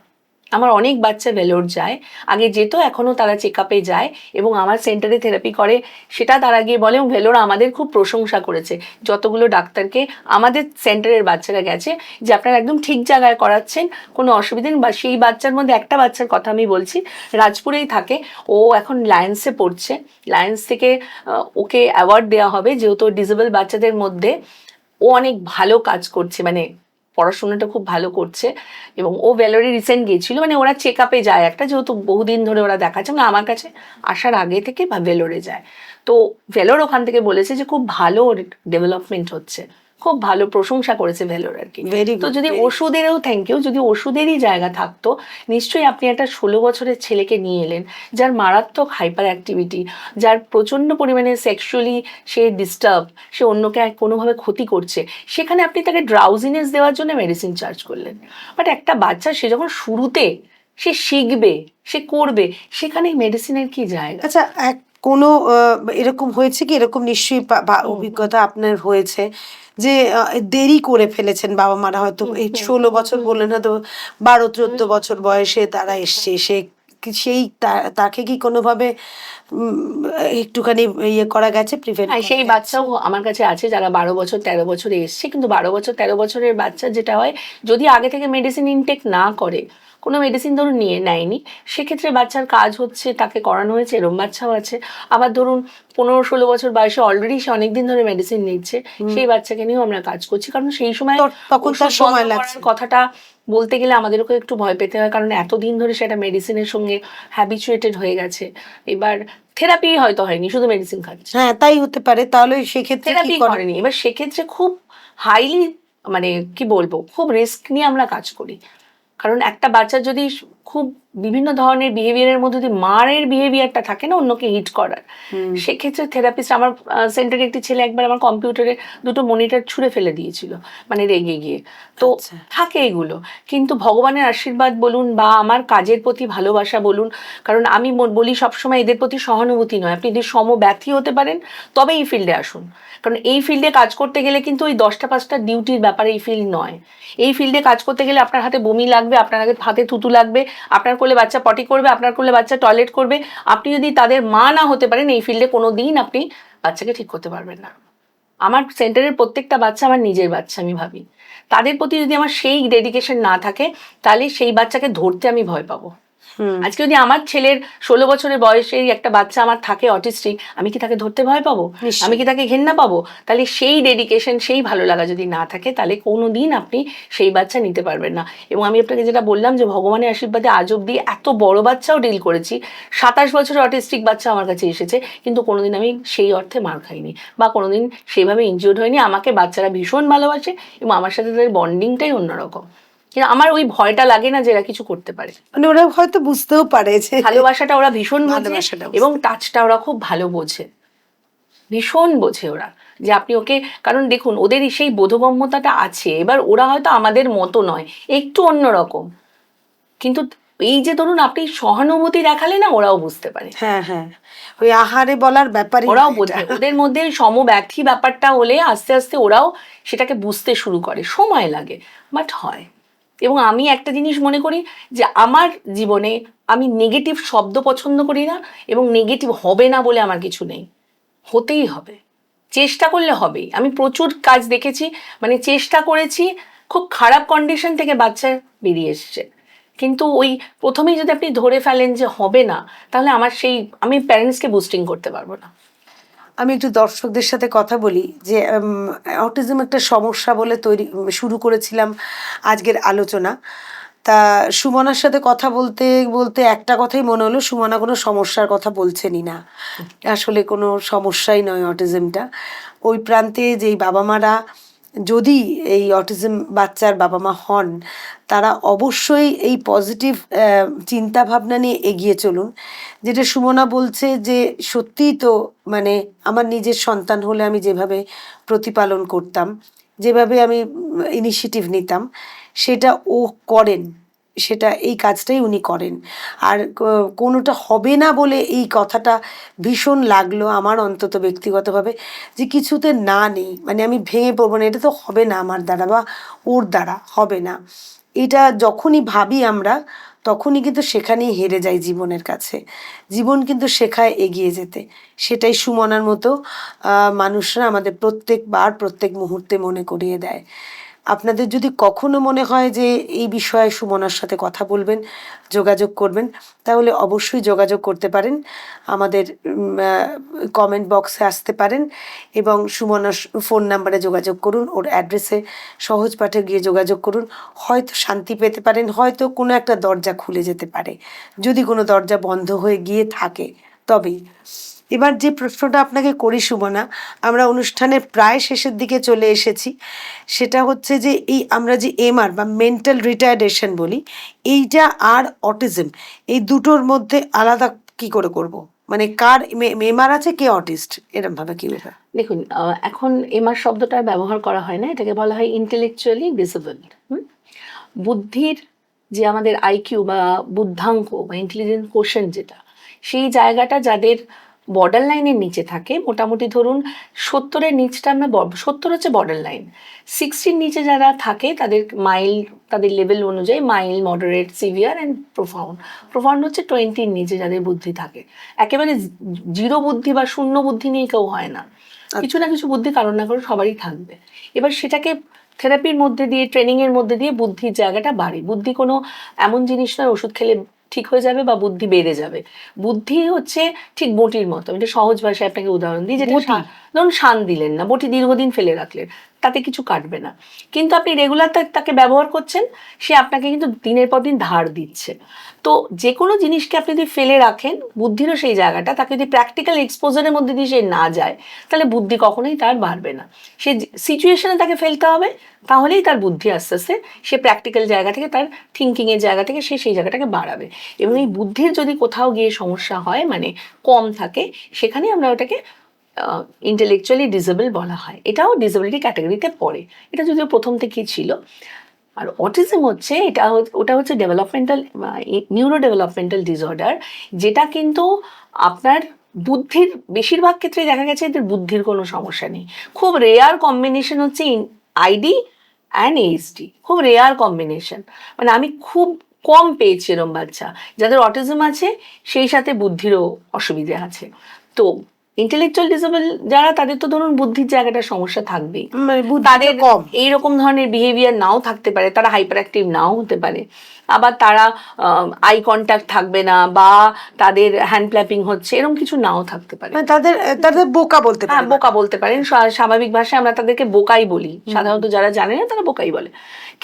আমার অনেক বাচ্চা ভেলোর যায়, আগে যেত, এখনও তারা চেক আপে যায় এবং আমার সেন্টারে থেরাপি করে, সেটা তারা গিয়ে বলে। এবং ভেলোর আমাদের খুব প্রশংসা করেছে, যতগুলো ডাক্তারকে আমাদের সেন্টারের বাচ্চারা গেছে, যে আপনারা একদম ঠিক জায়গায় করাচ্ছেন, কোনো অসুবিধা নেই। বা সেই বাচ্চার মধ্যে একটা বাচ্চার কথা আমি বলছি, রাজপুরেই থাকে, ও এখন লায়েন্সে পড়ছে, লায়েন্স থেকে ওকে অ্যাওয়ার্ড দেওয়া হবে, যেহেতু ডিসেবল বাচ্চাদের মধ্যে ও অনেক ভালো কাজ করছে, মানে পড়াশোনাটা খুব ভালো করছে। এবং ও ভেলোরে রিসেন্ট গিয়েছিল, মানে ওরা চেক আপে যায় একটা, যেহেতু বহুদিন ধরে ওরা দেখাচ্ছে, মানে আমার কাছে আসার আগে থেকে বা ভেলোরে যায়। তো ভেলোর ওখান থেকে বলেছে যে খুব ভালো ডেভেলপমেন্ট হচ্ছে, খুব ভালো প্রশংসা করেছে ভেলোর আর কি। তো যদি ওষুধেরও থ্যাংক ইউ, যদি ওষুধেরই জায়গা থাকতো, নিশ্চয়ই আপনি একটা 16 বছরের ছেলেকে নিয়ে এলেন, যার মারাত্মক হাইপার অ্যাক্টিভিটি, যার প্রচণ্ড পরিমাণে সেক্সুয়ালি সে ডিস্টার্ব, সে অন্যকে কোনোভাবে ক্ষতি করছে, সেখানে আপনি তাকে ড্রাউজিনেস দেওয়ার জন্য মেডিসিন চার্জ করলেন। বাট একটা বাচ্চা সে যখন শুরুতে সে শিখবে, সে করবে, সেখানে মেডিসিনের কি জায়গা? আচ্ছা, কোনো এরকম হয়েছে কি, এরকম নিশ্চয়ই অভিজ্ঞতা আপনার হয়েছে যে দেরি করে ফেলেছেন বাবা মারা, হয়তো এই 16 বছর বললেন, হয়তো 12-14 বছর বয়সে তারা এসছে, সেই তাকে কি কোনোভাবে একটুখানি ইয়ে করা গেছে, প্রিভেন্ট? হ্যাঁ, সেই বাচ্চাও আমার কাছে আছে যারা 12 বছর 13 বছরে এসছে, কিন্তু 12 বছর 13 বছরের বাচ্চা যেটা হয়, যদি আগে থেকে মেডিসিন ইনটেক না করে, কোনো মেডিসিন ধরুন নিয়ে নেয়নি, সেক্ষেত্রে বাচ্চার কাজ হচ্ছে, তাকে করানো হয়েছে, এরম বাচ্চাও আছে। আবার ধরুন 15-16 বছর বয়সে অলরেডি সে অনেকদিন ধরে মেডিসিন নিচ্ছে, সেই বাচ্চাকে নিয়েও আমরা কাজ করছি, কারণ সেই সময় তখন তার সময় লাগছে। কথাটা বলতে গেলে আমাদেরকে একটু ভয় পেতে হয়, কারণ এতদিন ধরে সেটা মেডিসিনের সঙ্গে হ্যাবিচুয়েটেড হয়ে গেছে। এবার থেরাপি হয়তো হয়নি, শুধু মেডিসিন খাচ্ছে। হ্যাঁ, তাই হতে পারে। তাহলে সেক্ষেত্রে থেরাপি করেনি, এবার সেক্ষেত্রে খুব হাইলি, মানে কি বলবো, খুব রিস্ক নিয়ে আমরা কাজ করি। কারণ একটা বাচ্চার যদি খুব বিভিন্ন ধরনের বিহেভিয়ারের মধ্যে যদি মারের বিহেভিয়ারটা থাকে না, অন্যকে হিট করার, সেক্ষেত্রে থেরাপিস্ট, আমার সেন্টারে একটি ছেলে একবার আমার কম্পিউটারে 2টো মনিটর ছুঁড়ে ফেলে দিয়েছিল, মানে রেগে গিয়ে। তো থাকে এগুলো, কিন্তু ভগবানের আশীর্বাদ বলুন বা আমার কাজের প্রতি ভালোবাসা বলুন, কারণ আমি বলি সবসময় এদের প্রতি সহানুভূতি নয়, আপনি যদি সমব্যথী হতে পারেন তবে এই ফিল্ডে আসুন। কারণ এই ফিল্ডে কাজ করতে গেলে কিন্তু ওই 10টা 5টা ডিউটির ব্যাপারে এই ফিল্ড নয়। এই ফিল্ডে কাজ করতে গেলে আপনার হাতে বমি লাগবে, আপনার হাতে থুতু লাগবে, আপনার কোলে বাচ্চা পটি করবে, আপনার কোলে বাচ্চা টয়লেট করবে। আপনি যদি তাদের মা না হতে পারেন, এই ফিল্ডে কোনো দিন আপনি বাচ্চাকে ঠিক করতে পারবেন না। আমার সেন্টারের প্রত্যেকটা বাচ্চা আমার নিজের বাচ্চা আমি ভাবি। তাদের প্রতি যদি আমার সেই ডেডিকেশন না থাকে, তাহলে সেই বাচ্চাকে ধরতে আমি ভয় পাবো। আজকে যদি আমার ছেলের 16 বছরের বয়সে একটা বাচ্চা আমার থাকে অটিস্টিক, আমি কি তাকে ধরতে ভয় পাবো? আমি কি তাকে ঘেন্না পাবো? তাহলে সেই ডেডিকেশন, সেই ভালো লাগা যদি না থাকে, তাহলে কোনো দিন আপনি সেই বাচ্চা নিতে পারবেন না। এবং আমি আপনাকে যেটা বললাম যে ভগবানের আশীর্বাদে আজ অব্দি এত বড় বাচ্চাও ডিল করেছি, 27 বছরের অটিস্টিক বাচ্চা আমার কাছে এসেছে, কিন্তু কোনোদিন আমি সেই অর্থে মার খাইনি বা কোনোদিন সেইভাবে ইনজিওর্ড হয়নি। আমাকে বাচ্চারা ভীষণ ভালোবাসে এবং আমার সাথে তাদের বন্ডিংটাই অন্যরকম। কিন্তু আমার ওই ভয়টা লাগে না যে এরা কিছু করতে পারে, মানে ওরা হয়তো বুঝতেও পারে যে ভালোবাসাটা ওরা ভীষণ বোঝে এবং টাচটা ওরা খুব ভালো বোঝে, ভীষণ বোঝে ওরা, যে আপনি ওকে, কারণ দেখুন ওদের সেই বোধগম্যতাটা আছে। এবার ওরা হয়তো আমাদের মতো নয়, একটু অন্যরকম, কিন্তু এই যে ধরুন আপনি সহানুভূতি দেখালে না, ওরাও বুঝতে পারে। হ্যাঁ হ্যাঁ, ওই আহারে বলার ব্যাপারে ওরাও বোঝে। ওদের মধ্যে সমব্যথী ব্যাপারটা হলে আস্তে আস্তে ওরাও সেটাকে বুঝতে শুরু করে, সময় লাগে, বাট হয়। এবং আমি একটা জিনিস মনে করি যে আমার জীবনে আমি নেগেটিভ শব্দ পছন্দ করি না, এবং নেগেটিভ হবে না বলে আমার কিছু নেই, হতেই হবে। চেষ্টা করলে হবেই। আমি প্রচুর কাজ দেখেছি, মানে চেষ্টা করেছি, খুব খারাপ কন্ডিশন থেকে বাচ্চা বেরিয়ে এসছে, কিন্তু ওই প্রথমেই যদি আপনি ধরে ফেলেন যে হবে না, তাহলে আমি প্যারেন্টসকে বুস্টিং করতে পারবো না। আমি একটু দর্শকদের সাথে কথা বলি যে অটিজম একটা সমস্যা বলে শুরু করেছিলাম আজকের আলোচনা। তা সুমনার সাথে কথা বলতে বলতে একটা কথাই মনে হলো, সুমনা কোনো সমস্যার কথা বলছেনই না। আসলে কোনো সমস্যাই নয় অটিজমটা। ওই প্রান্তে যেই বাবা মারা যদি এই অটিজম বাচ্চার বাবা মা হন, তারা অবশ্যই এই পজিটিভ চিন্তা ভাবনা নিয়ে এগিয়ে চলুন। যেটা সুমনা বলছে যে সত্যিই তো, মানে আমার নিজের সন্তান হলে আমি যেভাবে প্রতিপালন করতাম, যেভাবে আমি ইনিশিয়েটিভ নিতাম, সেটা ও করেন, সেটা এই কাজটাই উনি করেন। আর কোনোটা হবে না বলে এই কথাটা ভীষণ লাগলো আমার, অন্তত ব্যক্তিগতভাবে, যে কিছুতে না নেই, মানে আমি ভেঙে পড়বো না, এটা তো হবে না আমার দ্বারা বা ওর দ্বারা হবে না, এটা যখনই ভাবি আমরা তখনই কিন্তু সেখানেই হেরে যাই জীবনের কাছে। জীবন কিন্তু শেখায় এগিয়ে যেতে, সেটাই সুমনার মতো মানুষরা আমাদের প্রত্যেকবার প্রত্যেক মুহূর্তে মনে করিয়ে দেয়। আপনাদের যদি কখনো মনে হয় যে এই বিষয়ে সুমনার সাথে কথা বলবেন, যোগাযোগ করবেন, তাহলে অবশ্যই যোগাযোগ করতে পারেন। আমাদের কমেন্ট বক্সে আসতে পারেন এবং সুমনার ফোন নাম্বারে যোগাযোগ করুন, ওর অ্যাড্রেসে সহজ পাঠে গিয়ে যোগাযোগ করুন। হয়তো শান্তি পেতে পারেন, হয়তো কোনো একটা দরজা খুলে যেতে পারে, যদি কোনো দরজা বন্ধ হয়ে গিয়ে থাকে তবেই। এবার যে প্রশ্নটা আপনাকে করি সুমনা, আমরা অনুষ্ঠানের প্রায় শেষের দিকে চলে এসেছি, সেটা হচ্ছে যে এই আমরা যে এমআর বা মেন্টাল রিটার্ডেশন বলি, এইটা আর অটিজম, এই দুটোর মধ্যে আলাদা কি করে করব? মানে কার এমআর আছে, কে অটিস্ট, এরকম ভাবে কি ব্যাপার? দেখুন, এখন এমআর শব্দটা আর ব্যবহার করা হয় না, এটাকে বলা হয় ইন্টেলেকচুয়ালি ডিসেবলড। বুদ্ধির যে আমাদের আইকিউ বা বুদ্ধাঙ্ক বা ইন্টেলিজেন্স কোশেন্ট যেটা, সেই জায়গাটা যাদের বর্ডার লাইনের নিচে থাকে, মোটামুটি ধরুন 70-এর নিচটা আমরা 70 হচ্ছে বর্ডার লাইন, 60-র নিচে যারা থাকে তাদের তাদের লেভেল অনুযায়ী mild, moderate, severe and profound. Profound হচ্ছে 20-র নিচে যাদের বুদ্ধি থাকে। একেবারে জিরো বুদ্ধি বা শূন্য বুদ্ধি নিয়ে কেউ হয় না, কিছু না কিছু বুদ্ধি কারণ না কারণ সবারই থাকবে। এবার সেটাকে থেরাপির মধ্যে দিয়ে, ট্রেনিংয়ের মধ্যে দিয়ে বুদ্ধির জায়গাটা বাড়ে। বুদ্ধি কোনো এমন জিনিস নয় ওষুধ খেলে ঠিক হয়ে যাবে বা বুদ্ধি বেড়ে যাবে। বুদ্ধি হচ্ছে ঠিক বটির মতো, এটা সহজ ভাষায় আপনাকে উদাহরণ দিই, যেটা ধরুন শান দিলেন না, বটি দীর্ঘদিন ফেলে রাখলেন, তাতে কিছু কাটবে না, কিন্তু আপনি রেগুলার তাকে ব্যবহার করছেন, সে আপনাকে কিন্তু দিনের পর দিন ধার দিচ্ছে। তো যে কোনো জিনিসকে আপনি যদি ফেলে রাখেন, বুদ্ধিরও সেই জায়গাটা, তাকে যদি প্র্যাকটিক্যাল এক্সপোজারের মধ্যে দিয়ে সে না যায়, তাহলে বুদ্ধি কখনোই তার বাড়বে না। সে সিচুয়েশনে তাকে ফেলতে হবে, তাহলেই তার বুদ্ধি আস্তে আস্তে সে প্র্যাকটিক্যাল জায়গা থেকে, তার থিঙ্কিংয়ের জায়গা থেকে সে সেই জায়গাটাকে বাড়াবে। এবং এই বুদ্ধির যদি কোথাও গিয়ে সমস্যা হয়, মানে কম থাকে, সেখানে আমরা ওটাকে ইন্টেলেকচুয়ালি ডিসেবল বলা হয়। এটাও ডিসেবিলিটি ক্যাটাগরিতে পড়ে, এটা যদিও প্রথম থেকেই ছিল। আর অটিজম হচ্ছে ওটা হচ্ছে ডেভেলপমেন্টাল, নিউরো ডেভেলপমেন্টাল ডিসঅর্ডার, যেটা কিন্তু আপনার বুদ্ধির, বেশিরভাগ ক্ষেত্রে দেখা গেছে এদের বুদ্ধির কোনো সমস্যা নেই। খুব রেয়ার কম্বিনেশন হচ্ছে আইডি অ্যান্ড এইচডি, খুব রেয়ার কম্বিনেশন। মানে আমি খুব কম পেয়েছি এরম বাচ্চা যাদের অটিজম আছে সেই সাথে বুদ্ধিরও অসুবিধে আছে। তো ইন্টেলেকচুয়াল ডিসেবল যারা, তাদের তো ধরুন বুদ্ধির জায়গাটা সমস্যা থাকবেই, তাদের কম এইরকম ধরনের বিহেভিয়ার নাও থাকতে পারে, তারা হাইপার অ্যাক্টিভ নাও হতে পারে, আবার তারা আই কন্ট্যাক্ট থাকবে না, বা তাদের হ্যান্ড ক্ল্যাপিং হচ্ছে, এরকম কিছু নাও থাকতে পারে। তাদের তাদের বোকা বলতে পারে, হ্যাঁ বোকা বলতে পারেন, স্বাভাবিক ভাষায় আমরা তাদেরকে বোকাই বলি, সাধারণত যারা জানে না তারা বোকাই বলে।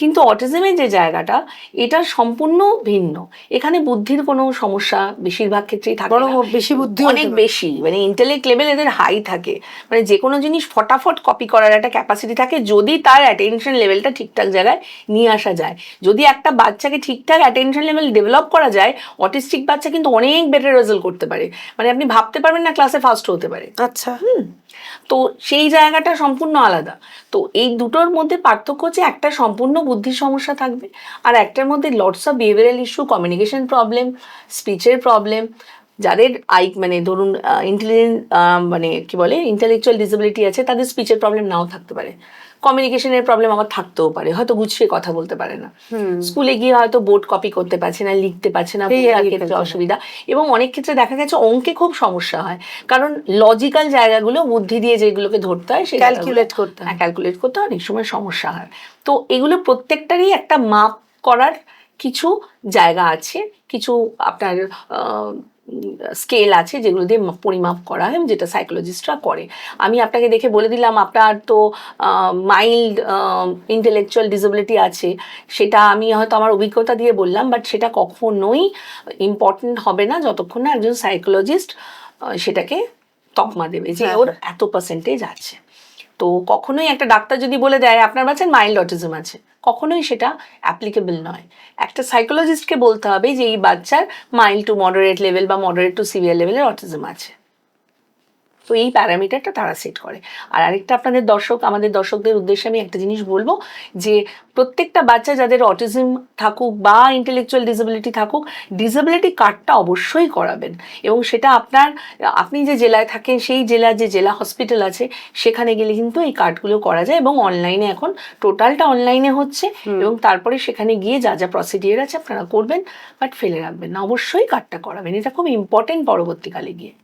কিন্তু অটিজমের যে জায়গাটা, এটা সম্পূর্ণ ভিন্ন। এখানে বুদ্ধির কোনো সমস্যা বেশিরভাগ ক্ষেত্রেই থাকে না, বেশি বুদ্ধি অনেক বেশি, মানে ইন্টেলেক্ট লেভেল এদের হাই থাকে, মানে যে কোনো জিনিস ফটাফট কপি করার একটা ক্যাপাসিটি থাকে, যদি তার অ্যাটেনশন লেভেলটা ঠিকঠাক জায়গায় নিয়ে আসা যায়। যদি একটা বাচ্চাকে ঠিকঠাক অ্যাটেনশন লেভেল ডেভেলপ করা যায়, অটিস্টিক বাচ্চা কিন্তু অনেক বেটার রেজাল্ট করতে পারে, মানে আপনি ভাবতে পারবেন না ক্লাসে ফার্স্ট হতে পারে। আচ্ছা, তো সেই জায়গাটা সম্পূর্ণ আলাদা। তো এই দুটোর মধ্যে পার্থক্য হচ্ছে, একটা সম্পূর্ণ বুদ্ধির সমস্যা থাকবে, আর একটার মধ্যে lots of behavioural issue, communication problem, স্পিচের প্রবলেম, যাদের মানে ধরুন ইন্টেলিজেন্ট মানে কি বলে ইন্টেলেকচুয়াল ডিসেবিলিটি আছে, তাদের স্পিচের প্রবলেম নাও থাকতে পারে, কমিউনিকেশনের প্রবলেম আবার থাকতেও পারে, হয়তো গুছিয়ে কথা বলতে পারে না, স্কুলে গিয়ে হয়তো বোর্ড কপি করতে পারছে না, লিখতে পারছে না, বোঝার ক্ষেত্রে অসুবিধা, এবং অনেক ক্ষেত্রে দেখা গেছে অঙ্কে খুব সমস্যা হয়, কারণ লজিক্যাল জায়গাগুলো বুদ্ধি দিয়ে যেগুলোকে ধরতে হয় সেই ক্যালকুলেট করতে অনেক সময় সমস্যা হয়। তো এগুলো প্রত্যেকটারই একটা মাপ করার কিছু জায়গা আছে, কিছু আপনার স্কেল আছে যেগুলো দিয়ে পরিমাপ করা হয়, যেটা সাইকোলজিস্টরা করে। আমি আপনাকে দেখে বলে দিলাম আপনার তো মাইল্ড ইন্টেলেকচুয়াল ডিসেবিলিটি আছে, সেটা আমি হয়তো আমার অভিজ্ঞতা দিয়ে বললাম, বাট সেটা কখনোই ইম্পর্টেন্ট হবে না যতক্ষণ না একজন সাইকোলজিস্ট সেটাকে তকমা দেবে যে ওর এত পার্সেন্টেজ আছে। তো কখনোই একটা ডাক্তার যদি বলে দেয় আপনার বাচ্চার মাইল্ড অটিজম আছে, কখনোই সেটা অ্যাপ্লিকেবল নয়। একটা সাইকোলজিস্টকে বলতে হবে যে এই বাচ্চার মাইল্ড টু মডারেট লেভেল বা মডারেট টু সিভিয়ার লেভেলের অটিজম আছে। তো এই প্যারামিটারটা তারা সেট করে। আর আরেকটা আপনাদের আমাদের দর্শকদের উদ্দেশ্যে আমি একটা জিনিস বলবো, যে প্রত্যেকটা বাচ্চা যাদের অটিজম থাকুক বা ইন্টেলেকচুয়াল ডিসেবিলিটি থাকুক, ডিসেবিলিটি কার্ডটা অবশ্যই করাবেন, এবং সেটা আপনি যে জেলায় থাকেন সেই জেলার যে জেলা হসপিটাল আছে সেখানে গেলে কিন্তু এই কার্ডগুলো করা যায়, এবং অনলাইনে এখন টোটালটা অনলাইনে হচ্ছে, এবং তারপরে সেখানে গিয়ে যা যা প্রসিডিওর আছে আপনারা করবেন, বাট ফেলে রাখবেন না, অবশ্যই কার্ডটা করাবেন, এটা খুব ইম্পর্টেন্ট পরবর্তীকালে গিয়ে।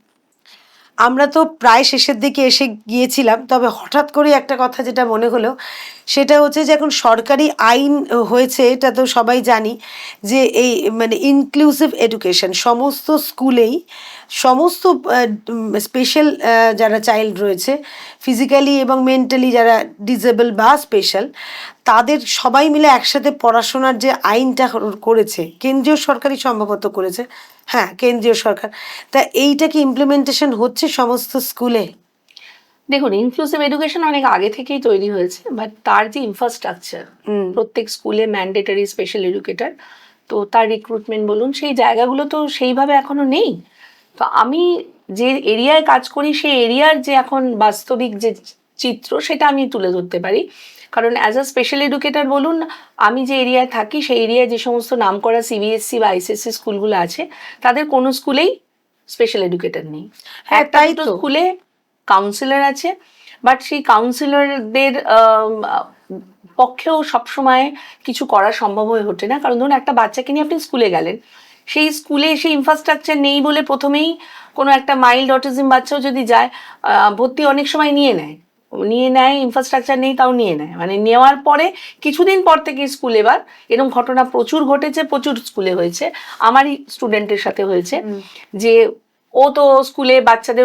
আমরা তো প্রায় শেষের দিকে এসে গিয়েছিলাম, তবে হঠাৎ করে একটা কথা যেটা মনে হলো সেটা হচ্ছে যে এখন সরকারি আইন হয়েছে, এটা তো সবাই জানি, যে এই মানে ইনক্লুসিভ এডুকেশন সমস্ত স্কুলেই সমস্ত স্পেশাল যারা চাইল্ড রয়েছে, ফিজিক্যালি এবং মেন্টালি যারা ডিসেবল বা স্পেশাল, তাদের সবাই মিলে একসাথে পড়াশোনার যে আইনটা করেছে, কেন্দ্রীয় সরকারই সম্ভবত করেছে, হ্যাঁ কেন্দ্রীয় সরকার, তা এইটা কি ইমপ্লিমেন্টেশন হচ্ছে সমস্ত স্কুলে? দেখুন, ইনক্লুসিভ এডুকেশন অনেক আগে থেকেই তৈরি হয়েছে, বাট তার যে ইনফ্রাস্ট্রাকচার, প্রত্যেক স্কুলে ম্যান্ডেটরি স্পেশাল এডুকেটর, তো তার রিক্রুটমেন্ট বলুন, সেই জায়গাগুলো তো সেইভাবে এখনো নেই। তো আমি যে এরিয়ায় কাজ করি সেই এরিয়ার যে এখন বাস্তবিক যে চিত্র সেটা আমি তুলে ধরতে পারি, কারণ অ্যাজ আ স্পেশাল এডুকেটর বলুন, আমি যে এরিয়ায় থাকি সেই এরিয়ায় যে সমস্ত নামকরা সিবিএসসি বা আইসিএসসি স্কুলগুলো আছে, তাদের কোনো স্কুলেই স্পেশাল এডুকেটর নেই। একটাই তো স্কুলে কাউন্সিলর আছে, বাট সেই কাউন্সিলরদের পক্ষেও সবসময় কিছু করা সম্ভব হয়ে ওঠে না, কারণ ধরুন একটা বাচ্চাকে নিয়ে আপনি স্কুলে গেলেন, সেই স্কুলে সেই ইনফ্রাস্ট্রাকচার নেই বলে প্রথমেই কোনো একটা মাইল্ড অটিজম বাচ্চাও যদি যায়, ভর্তি অনেক সময় নিয়ে নেয়, ইনফ্রাস্ট্রাকচার নেই তাও নিয়ে নেয়, মানে নেওয়ার পরে কিছুদিন পর থেকে স্কুল, এবার এরকম ঘটনা প্রচুর ঘটেছে, প্রচুর স্কুলে হয়েছে, আমারই স্টুডেন্টের সাথে হয়েছে, যে ও তো স্কুলে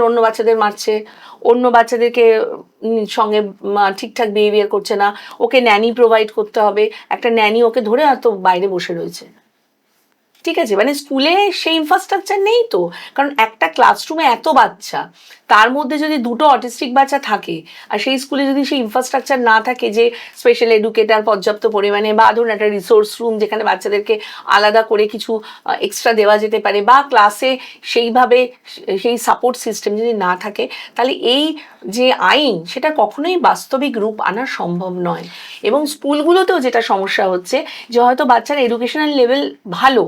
অন্য বাচ্চাদের মারছে, অন্য বাচ্চাদেরকে সঙ্গে ঠিকঠাক বিহেভিয়ার করছে না, ওকে ন্যানি প্রোভাইড করতে হবে, একটা ন্যানি ওকে ধরে হয়তো বাইরে বসে রয়েছে, ঠিক আছে, মানে স্কুলে সেই ইনফ্রাস্ট্রাকচার নেই তো, কারণ একটা ক্লাসরুমে এত বাচ্চা, তার মধ্যে যদি দুটো অটিস্টিক বাচ্চা থাকে, আর সেই স্কুলে যদি সেই ইনফ্রাস্ট্রাকচার না থাকে যে স্পেশাল এডুকেটর পর্যাপ্ত পরিমাণে, বা ধরুন একটা রিসোর্স রুম যেখানে বাচ্চাদেরকে আলাদা করে কিছু এক্সট্রা দেওয়া যেতে পারে, বা ক্লাসে সেইভাবে সেই সাপোর্ট সিস্টেম যদি না থাকে, তাহলে এই যে আইন সেটা কখনোই বাস্তবিক রূপ আনা সম্ভব নয়। এবং স্কুলগুলোতেও যেটা সমস্যা হচ্ছে, যে হয়তো বাচ্চার এডুকেশনাল লেভেল ভালো,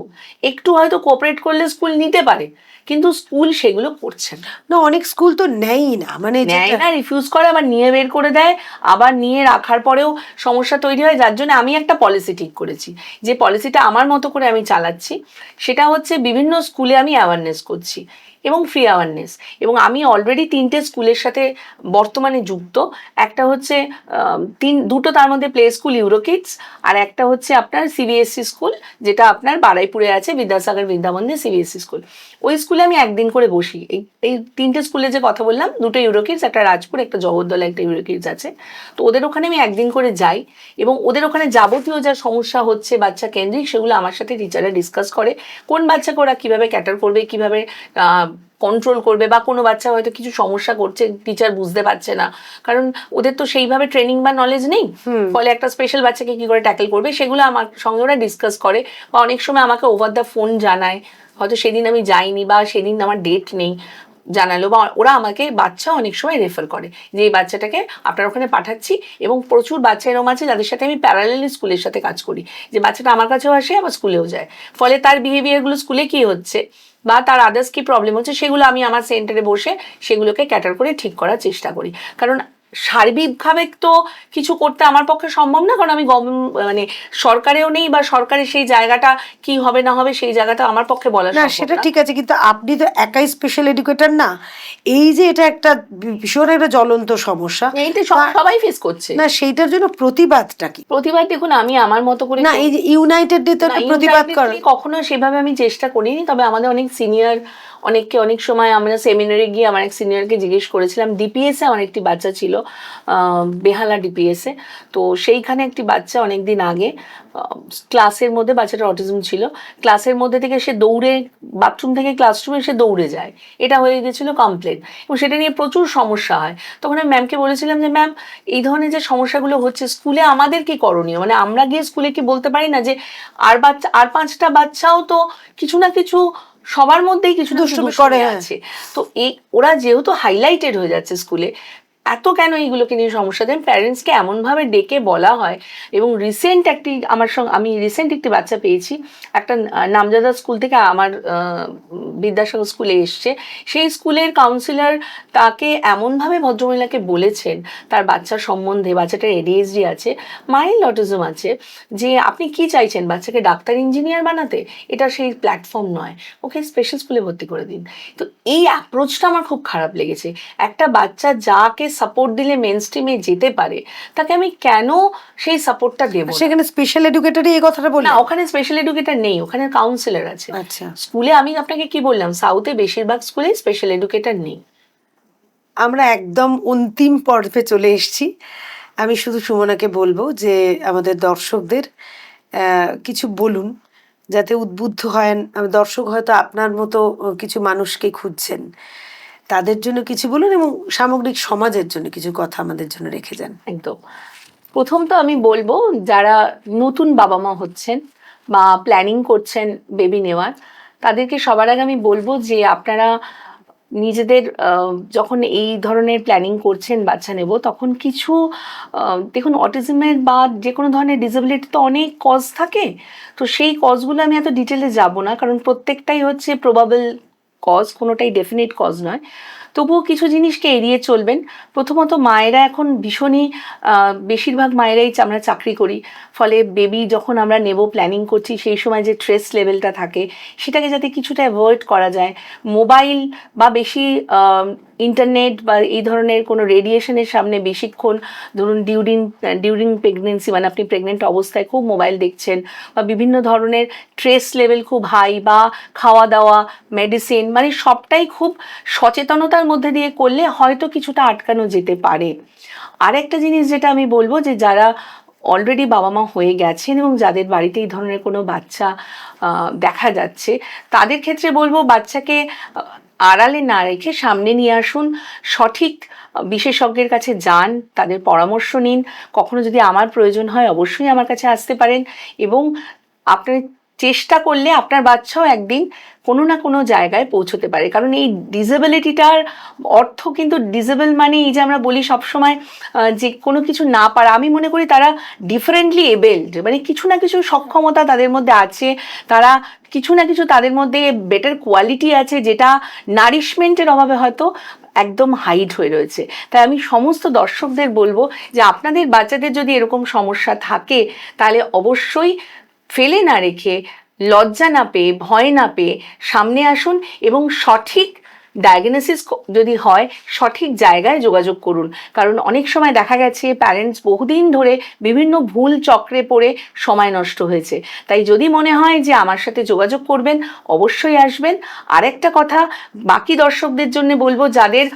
একটু হয়তো কোঅপারেট করলে স্কুল নিতে পারে, কিন্তু স্কুল সেগুলো করছে না, অনেক স্কুল তো নেয়ই না, মানে নেয় না, রিফিউজ করে, আবার নিয়ে বের করে দেয়, আবার নিয়ে রাখার পরেও সমস্যা তৈরি হয়। যার জন্য আমি একটা পলিসি ঠিক করেছি, যে পলিসিটা আমার মতো করে আমি চালাচ্ছি, সেটা হচ্ছে বিভিন্ন স্কুলে আমি অ্যাওয়ারনেস করছি, এবং ফ্রি অ্যাওয়ারনেস, এবং আমি অলরেডি 3টে স্কুলের সাথে বর্তমানে যুক্ত। একটা হচ্ছে দুটো, তার মধ্যে প্লে স্কুল ইউরোকিডস, আর একটা হচ্ছে আপনার সিবিএসসি স্কুল, যেটা আপনার বারাইপুরে আছে, বিদ্যাসাগর বিদ্যামন্দির সিবিএসসি স্কুল। ওই স্কুলে আমি একদিন করে বসি, এই 3টে স্কুলে যে কথা বললাম, দুটো ইউরোকিডস, একটা রাজপুর, একটা জগদ্দলে একটা ইউরোকিডস আছে, তো ওদের ওখানে আমি একদিন করে যাই, এবং ওদের ওখানে যাবতীয় যা সমস্যা হচ্ছে বাচ্চা কেন্দ্রিক, সেগুলো আমার সাথে টিচাররা ডিসকাস করে, কোন বাচ্চাকে ওরা কীভাবে ক্যাটার করবে, কীভাবে কন্ট্রোল করবে, বা কোনো বাচ্চা হয়তো কিছু সমস্যা করছে, টিচার বুঝতে পারছে না, কারণ ওদের তো সেইভাবে ট্রেনিং বা নলেজ নেই, ফলে একটা স্পেশাল বাচ্চাকে কী করে ট্যাকেল করবে, সেগুলো আমার সঙ্গে ওরা ডিসকাস করে, বা অনেক সময় আমাকে ওভার দ্য ফোন জানায়, হয়তো সেদিন আমি যাইনি বা সেদিন আমার ডেট নেই, জানালো, বা ওরা আমাকে বাচ্চা অনেক সময় রেফার করে যে এই বাচ্চাটাকে আপনার ওখানে পাঠাচ্ছি। এবং প্রচুর বাচ্চা এরকম আছে যাদের সাথে আমি প্যারালালি স্কুলের সাথে কাজ করি, যে বাচ্চাটা আমার কাছেও আসে আবার স্কুলেও যায়, ফলে তার বিহেভিয়ারগুলো স্কুলে কী হচ্ছে, বা তার আদার্স কি প্রবলেম হচ্ছে সেগুলো আমি আমার সেন্টারে বসে সেগুলোকে ক্যাটার করে ঠিক করার চেষ্টা করি। কারণ সার্বিকভাবে তো কিছু করতে আমার পক্ষে সম্ভব না, কারণ আমি মানে সরকারেও নেই, বা সরকারের সেই জায়গাটা কি হবে না হবে সেই জায়গাটা আমার পক্ষে বলা না, সম্ভব সেটা না। ঠিক আছে, কিন্তু আপনি তো একাই স্পেশাল এডুকেটর না। এই যে এটা একটা ভীষণ একটা জ্বলন্ত সমস্যা, এইটা সবাই ফেস করছে। না সেইটার জন্য প্রতিবাদটা কি? প্রতিবাদ দেখুন, আমি আমার মতো করে না, এই যে ইউনাইটেড ডে তো একটা প্রতিবাদ করা। কখনো সেভাবে আমি চেষ্টা করিনি, তবে আমাদের অনেক সিনিয়র অনেককে অনেক সময় আমরা সেমিনারে গিয়ে আমার এক সিনিয়রকে জিজ্ঞেস করেছিলাম, ডিপিএসে আমার একটি বাচ্চা ছিল, বেহালা ডিপিএসে। তো সেইখানে একটি বাচ্চা অনেকদিন আগে ক্লাসের মধ্যে, বাচ্চাটা অটিজম ছিল, ক্লাসের মধ্যে থেকে সে দৌড়ে বাথরুম থেকে ক্লাসরুমে সে দৌড়ে যায়, এটা হয়ে গেছিলো কমপ্লেন, এবং সেটা নিয়ে প্রচুর সমস্যা হয়। তখন আমি ম্যামকে বলেছিলাম যে ম্যাম, এই ধরনের যে সমস্যাগুলো হচ্ছে স্কুলে আমাদের কি করণীয়, মানে আমরা গিয়ে স্কুলে কি বলতে পারি না যে আর 5টা বাচ্চাও তো কিছু না কিছু সবার মধ্যেই কিছু দুষ্টুমি করে আছে, তো এই ওরা যেহেতু হাইলাইটেড হয়ে যাচ্ছে স্কুলে, এত কেন এইগুলোকে নিয়ে সমস্যা দেন? প্যারেন্টসকে এমনভাবে ডেকে বলা হয়। এবং আমি রিসেন্ট একটি বাচ্চা পেয়েছি, একটা নামজাদা স্কুল থেকে আমার বিদ্যাসাগর স্কুলে এসছে। সেই স্কুলের কাউন্সিলর তাকে এমনভাবে ভদ্রমহিলাকে বলেছেন তার বাচ্চার সম্বন্ধে, বাচ্চাটার এডিএইচডি আছে, মাইল্ড অটিজম আছে, যে আপনি কি চাইছেন, বাচ্চাকে ডাক্তার ইঞ্জিনিয়ার বানাতে? এটা সেই প্ল্যাটফর্ম নয়, ওকে স্পেশাল স্কুলে ভর্তি করে দিন। তো এই অ্যাপ্রোচটা আমার খুব খারাপ লেগেছে। একটা বাচ্চা যাকে সাপোর্ট দিলে মেন স্ট্রিমে যেতে পারে, তাকে আমি কেন সেই সাপোর্টটা দেবো? সেখানে স্পেশাল এডুকেটরই এই কথাটা বলি না, ওখানে স্পেশাল এডুকেটর নেই, ওখানে কাউন্সিলর আছে। আচ্ছা, স্কুলে আমি আপনাকে কি বললাম, সাউথে বেশিরভাগ স্কুলে স্পেশাল এডুকেটর নেই। আমরা একদম অন্তিম পর্বে চলে এসেছি। আমি শুধু সুমনাকে বলবো যে আমাদের দর্শকদের কিছু বলুন, যাতে উদ্বুদ্ধ হয়। দর্শক হয়তো আপনার মতো কিছু মানুষকে খুঁজছেন, তাদের জন্য কিছু বলুন, এবং সামগ্রিক সমাজের জন্য কিছু কথা আমাদের জন্য রেখে যান। একদম। প্রথম তো আমি বলবো, যারা নতুন বাবা মা হচ্ছেন বা প্ল্যানিং করছেন বেবি নেওয়ার, তাদেরকে সবার আগে আমি বলবো যে আপনারা নিজেদের যখন এই ধরনের প্ল্যানিং করছেন বাচ্চা নেব, তখন কিছু দেখুন, অটিজমের বা যে কোনো ধরনের ডিসেবিলিটি তো অনেক কজ থাকে। তো সেই কজগুলো আমি এত ডিটেলে যাব না, কারণ প্রত্যেকটাই হচ্ছে প্রবাবল কজ, কোনোটাই ডেফিনিট কজ নয়। তবুও কিছু জিনিসকে এড়িয়ে চলবেন। প্রথমত, মায়েরা এখন ভীষণই বেশিরভাগ মায়েরাই আমরা চাকরি করি, ফলে বেবি যখন আমরা নেব প্ল্যানিং করছি, সেই সময় যে স্ট্রেস লেভেলটা থাকে সেটাকে যাতে কিছুটা অ্যাভয়েড করা যায়। মোবাইল বা বেশি ইন্টারনেট বা এই ধরনের কোনো রেডিয়েশনের সামনে বেশিক্ষণ, ধরুন ডিউরিং প্রেগনেন্সি, মানে আপনি প্রেগনেন্ট অবস্থায় খুব মোবাইল দেখছেন, বা বিভিন্ন ধরনের স্ট্রেস লেভেল খুব হাই, বা খাওয়া দাওয়া, মেডিসিন, মানে সবটাই খুব সচেতনতার মধ্যে দিয়ে করলে হয়তো কিছুটা আটকানো যেতে পারে। আরেকটা জিনিস যেটা আমি বলবো, যে যারা অলরেডি বাবা মা হয়ে গেছেন এবং যাদের বাড়িতে এই ধরনের কোনো বাচ্চা দেখা যাচ্ছে, তাদের ক্ষেত্রে বলবো বাচ্চাকে আড়ালে না রেখে সামনে নিয়ে আসুন, সঠিক বিশেষজ্ঞের কাছে যান, তাদের পরামর্শ নিন। কখনো যদি আমার প্রয়োজন হয় অবশ্যই আমার কাছে আসতে পারেন, এবং আপনার চেষ্টা করলে আপনার বাচ্চাও একদিন কোনো না কোনো জায়গায় পৌঁছতে পারে। কারণ এই ডিসেবিলিটিটার অর্থ কিন্তু, ডিসেবল মানে এই যে আমরা বলি সবসময় যে কোনো কিছু না পারা, আমি মনে করি তারা ডিফারেন্টলি এবেলড, মানে কিছু না কিছু সক্ষমতা তাদের মধ্যে আছে, তারা কিছু না কিছু তাদের মধ্যে বেটার কোয়ালিটি আছে, যেটা নারিশমেন্টের অভাবে হয়তো একদম হাইড হয়ে রয়েছে। তাই আমি সমস্ত দর্শকদের বলবো যে আপনাদের বাচ্চাদের যদি এরকম সমস্যা থাকে, তাহলে অবশ্যই ফেলে না রেখে, লজ্জা না পেয়ে, ভয় না পেয়ে সামনে আসুন, এবং সঠিক ডায়াগনোসিস যদি হয় সঠিক জায়গায় যোগাযোগ করুন। কারণ অনেক সময় দেখা গেছে প্যারেন্টস বহুদিন ধরে বিভিন্ন ভুল চক্রে পড়ে সময় নষ্ট হয়েছে। তাই যদি মনে হয় যে আমার সাথে যোগাযোগ করবেন, অবশ্যই আসবেন। আরেকটা কথা বাকি দর্শকদের জন্য বলবো, যাদের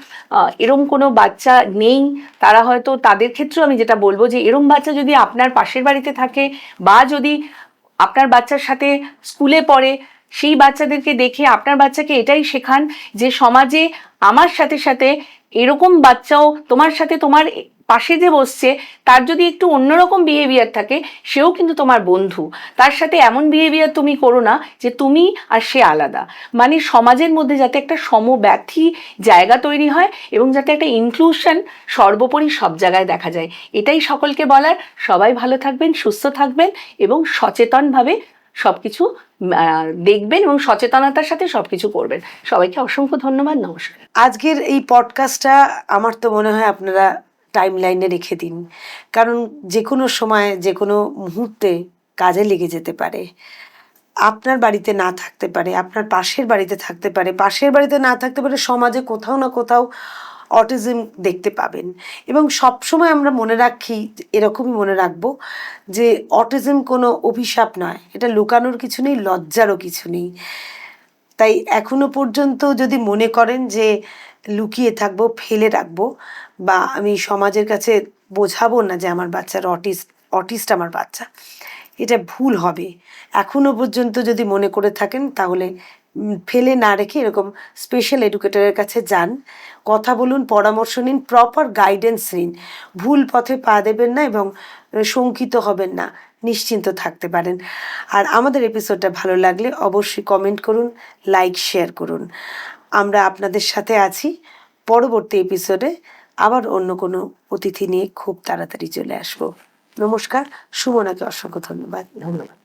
এরম কোনো বাচ্চা নেই, তারা হয়তো, তাদের ক্ষেত্রেও আমি যেটা বলবো, যে এরম বাচ্চা যদি আপনার পাশের বাড়িতে থাকে, বা যদি আপনার বাচ্চার সাথে স্কুলে পড়ে, সেই বাচ্চাদেরকে দেখে আপনার বাচ্চাকে এটাই শেখান যে সমাজে আমার সাথে সাথে এরকম বাচ্চাও, তোমার সাথে তোমার পাশে যে বসছে তার যদি একটু অন্যরকম বিহেভিয়ার থাকে, সেও কিন্তু তোমার বন্ধু। তার সাথে এমন বিহেভিয়ার তুমি করো না যে তুমি আর সে আলাদা। মানে সমাজের মধ্যে যাতে একটা সমব্যথী জায়গা তৈরি হয়, এবং যাতে একটা ইনক্লুশন সর্বোপরি সব জায়গায় দেখা যায়, এটাই সকলকে বলার। সবাই ভালো থাকবেন, সুস্থ থাকবেন, এবং সচেতনভাবে সবকিছু দেখবেন এবং সচেতনতার সাথে সবকিছু করবেন। সবাইকে অসংখ্য ধন্যবাদ, নমস্কার। আজকের এই পডকাস্টটা আমার তো মনে হয় আপনারা টাইম লাইনে রেখে দিন, কারণ যে কোনো সময় যে কোনো মুহূর্তে কাজে লেগে যেতে পারে। আপনার বাড়িতে না থাকতে পারে, আপনার পাশের বাড়িতে থাকতে পারে, পাশের বাড়িতে না থাকতে পারে, সমাজে কোথাও না কোথাও অটিজম দেখতে পাবেন। এবং সবসময় আমরা মনে রাখি, এরকমই মনে রাখবো যে অটিজম কোনো অভিশাপ নয়, এটা লুকানোর কিছু নেই, লজ্জারও কিছু নেই। তাই এখনো পর্যন্ত যদি মনে করেন যে লুকিয়ে থাকবো, ফেলে রাখবো, বা আমি সমাজের কাছে বোঝাবো না যে আমার বাচ্চার অটিস্ট আমার বাচ্চা, এটা ভুল হবে। এখনো পর্যন্ত যদি মনে করে থাকেন তাহলে ফেলে না রেখে এরকম স্পেশাল এডুকেটরের কাছে যান, কথা বলুন, পরামর্শ নিন, প্রপার গাইডেন্স নিন। ভুল পথে পা দেবেন না এবং শঙ্কিত হবেন না, নিশ্চিন্ত থাকতে পারেন। আর আমাদের এপিসোডটা ভালো লাগলে অবশ্যই কমেন্ট করুন, লাইক শেয়ার করুন। আমরা আপনাদের সাথে আছি পরবর্তী এপিসোডে। আবার অন্য কোনো অতিথি নিয়ে খুব তাড়াতাড়ি চলে আসবো। নমস্কার, সুমনাকে অসংখ্য ধন্যবাদ। ধন্যবাদ।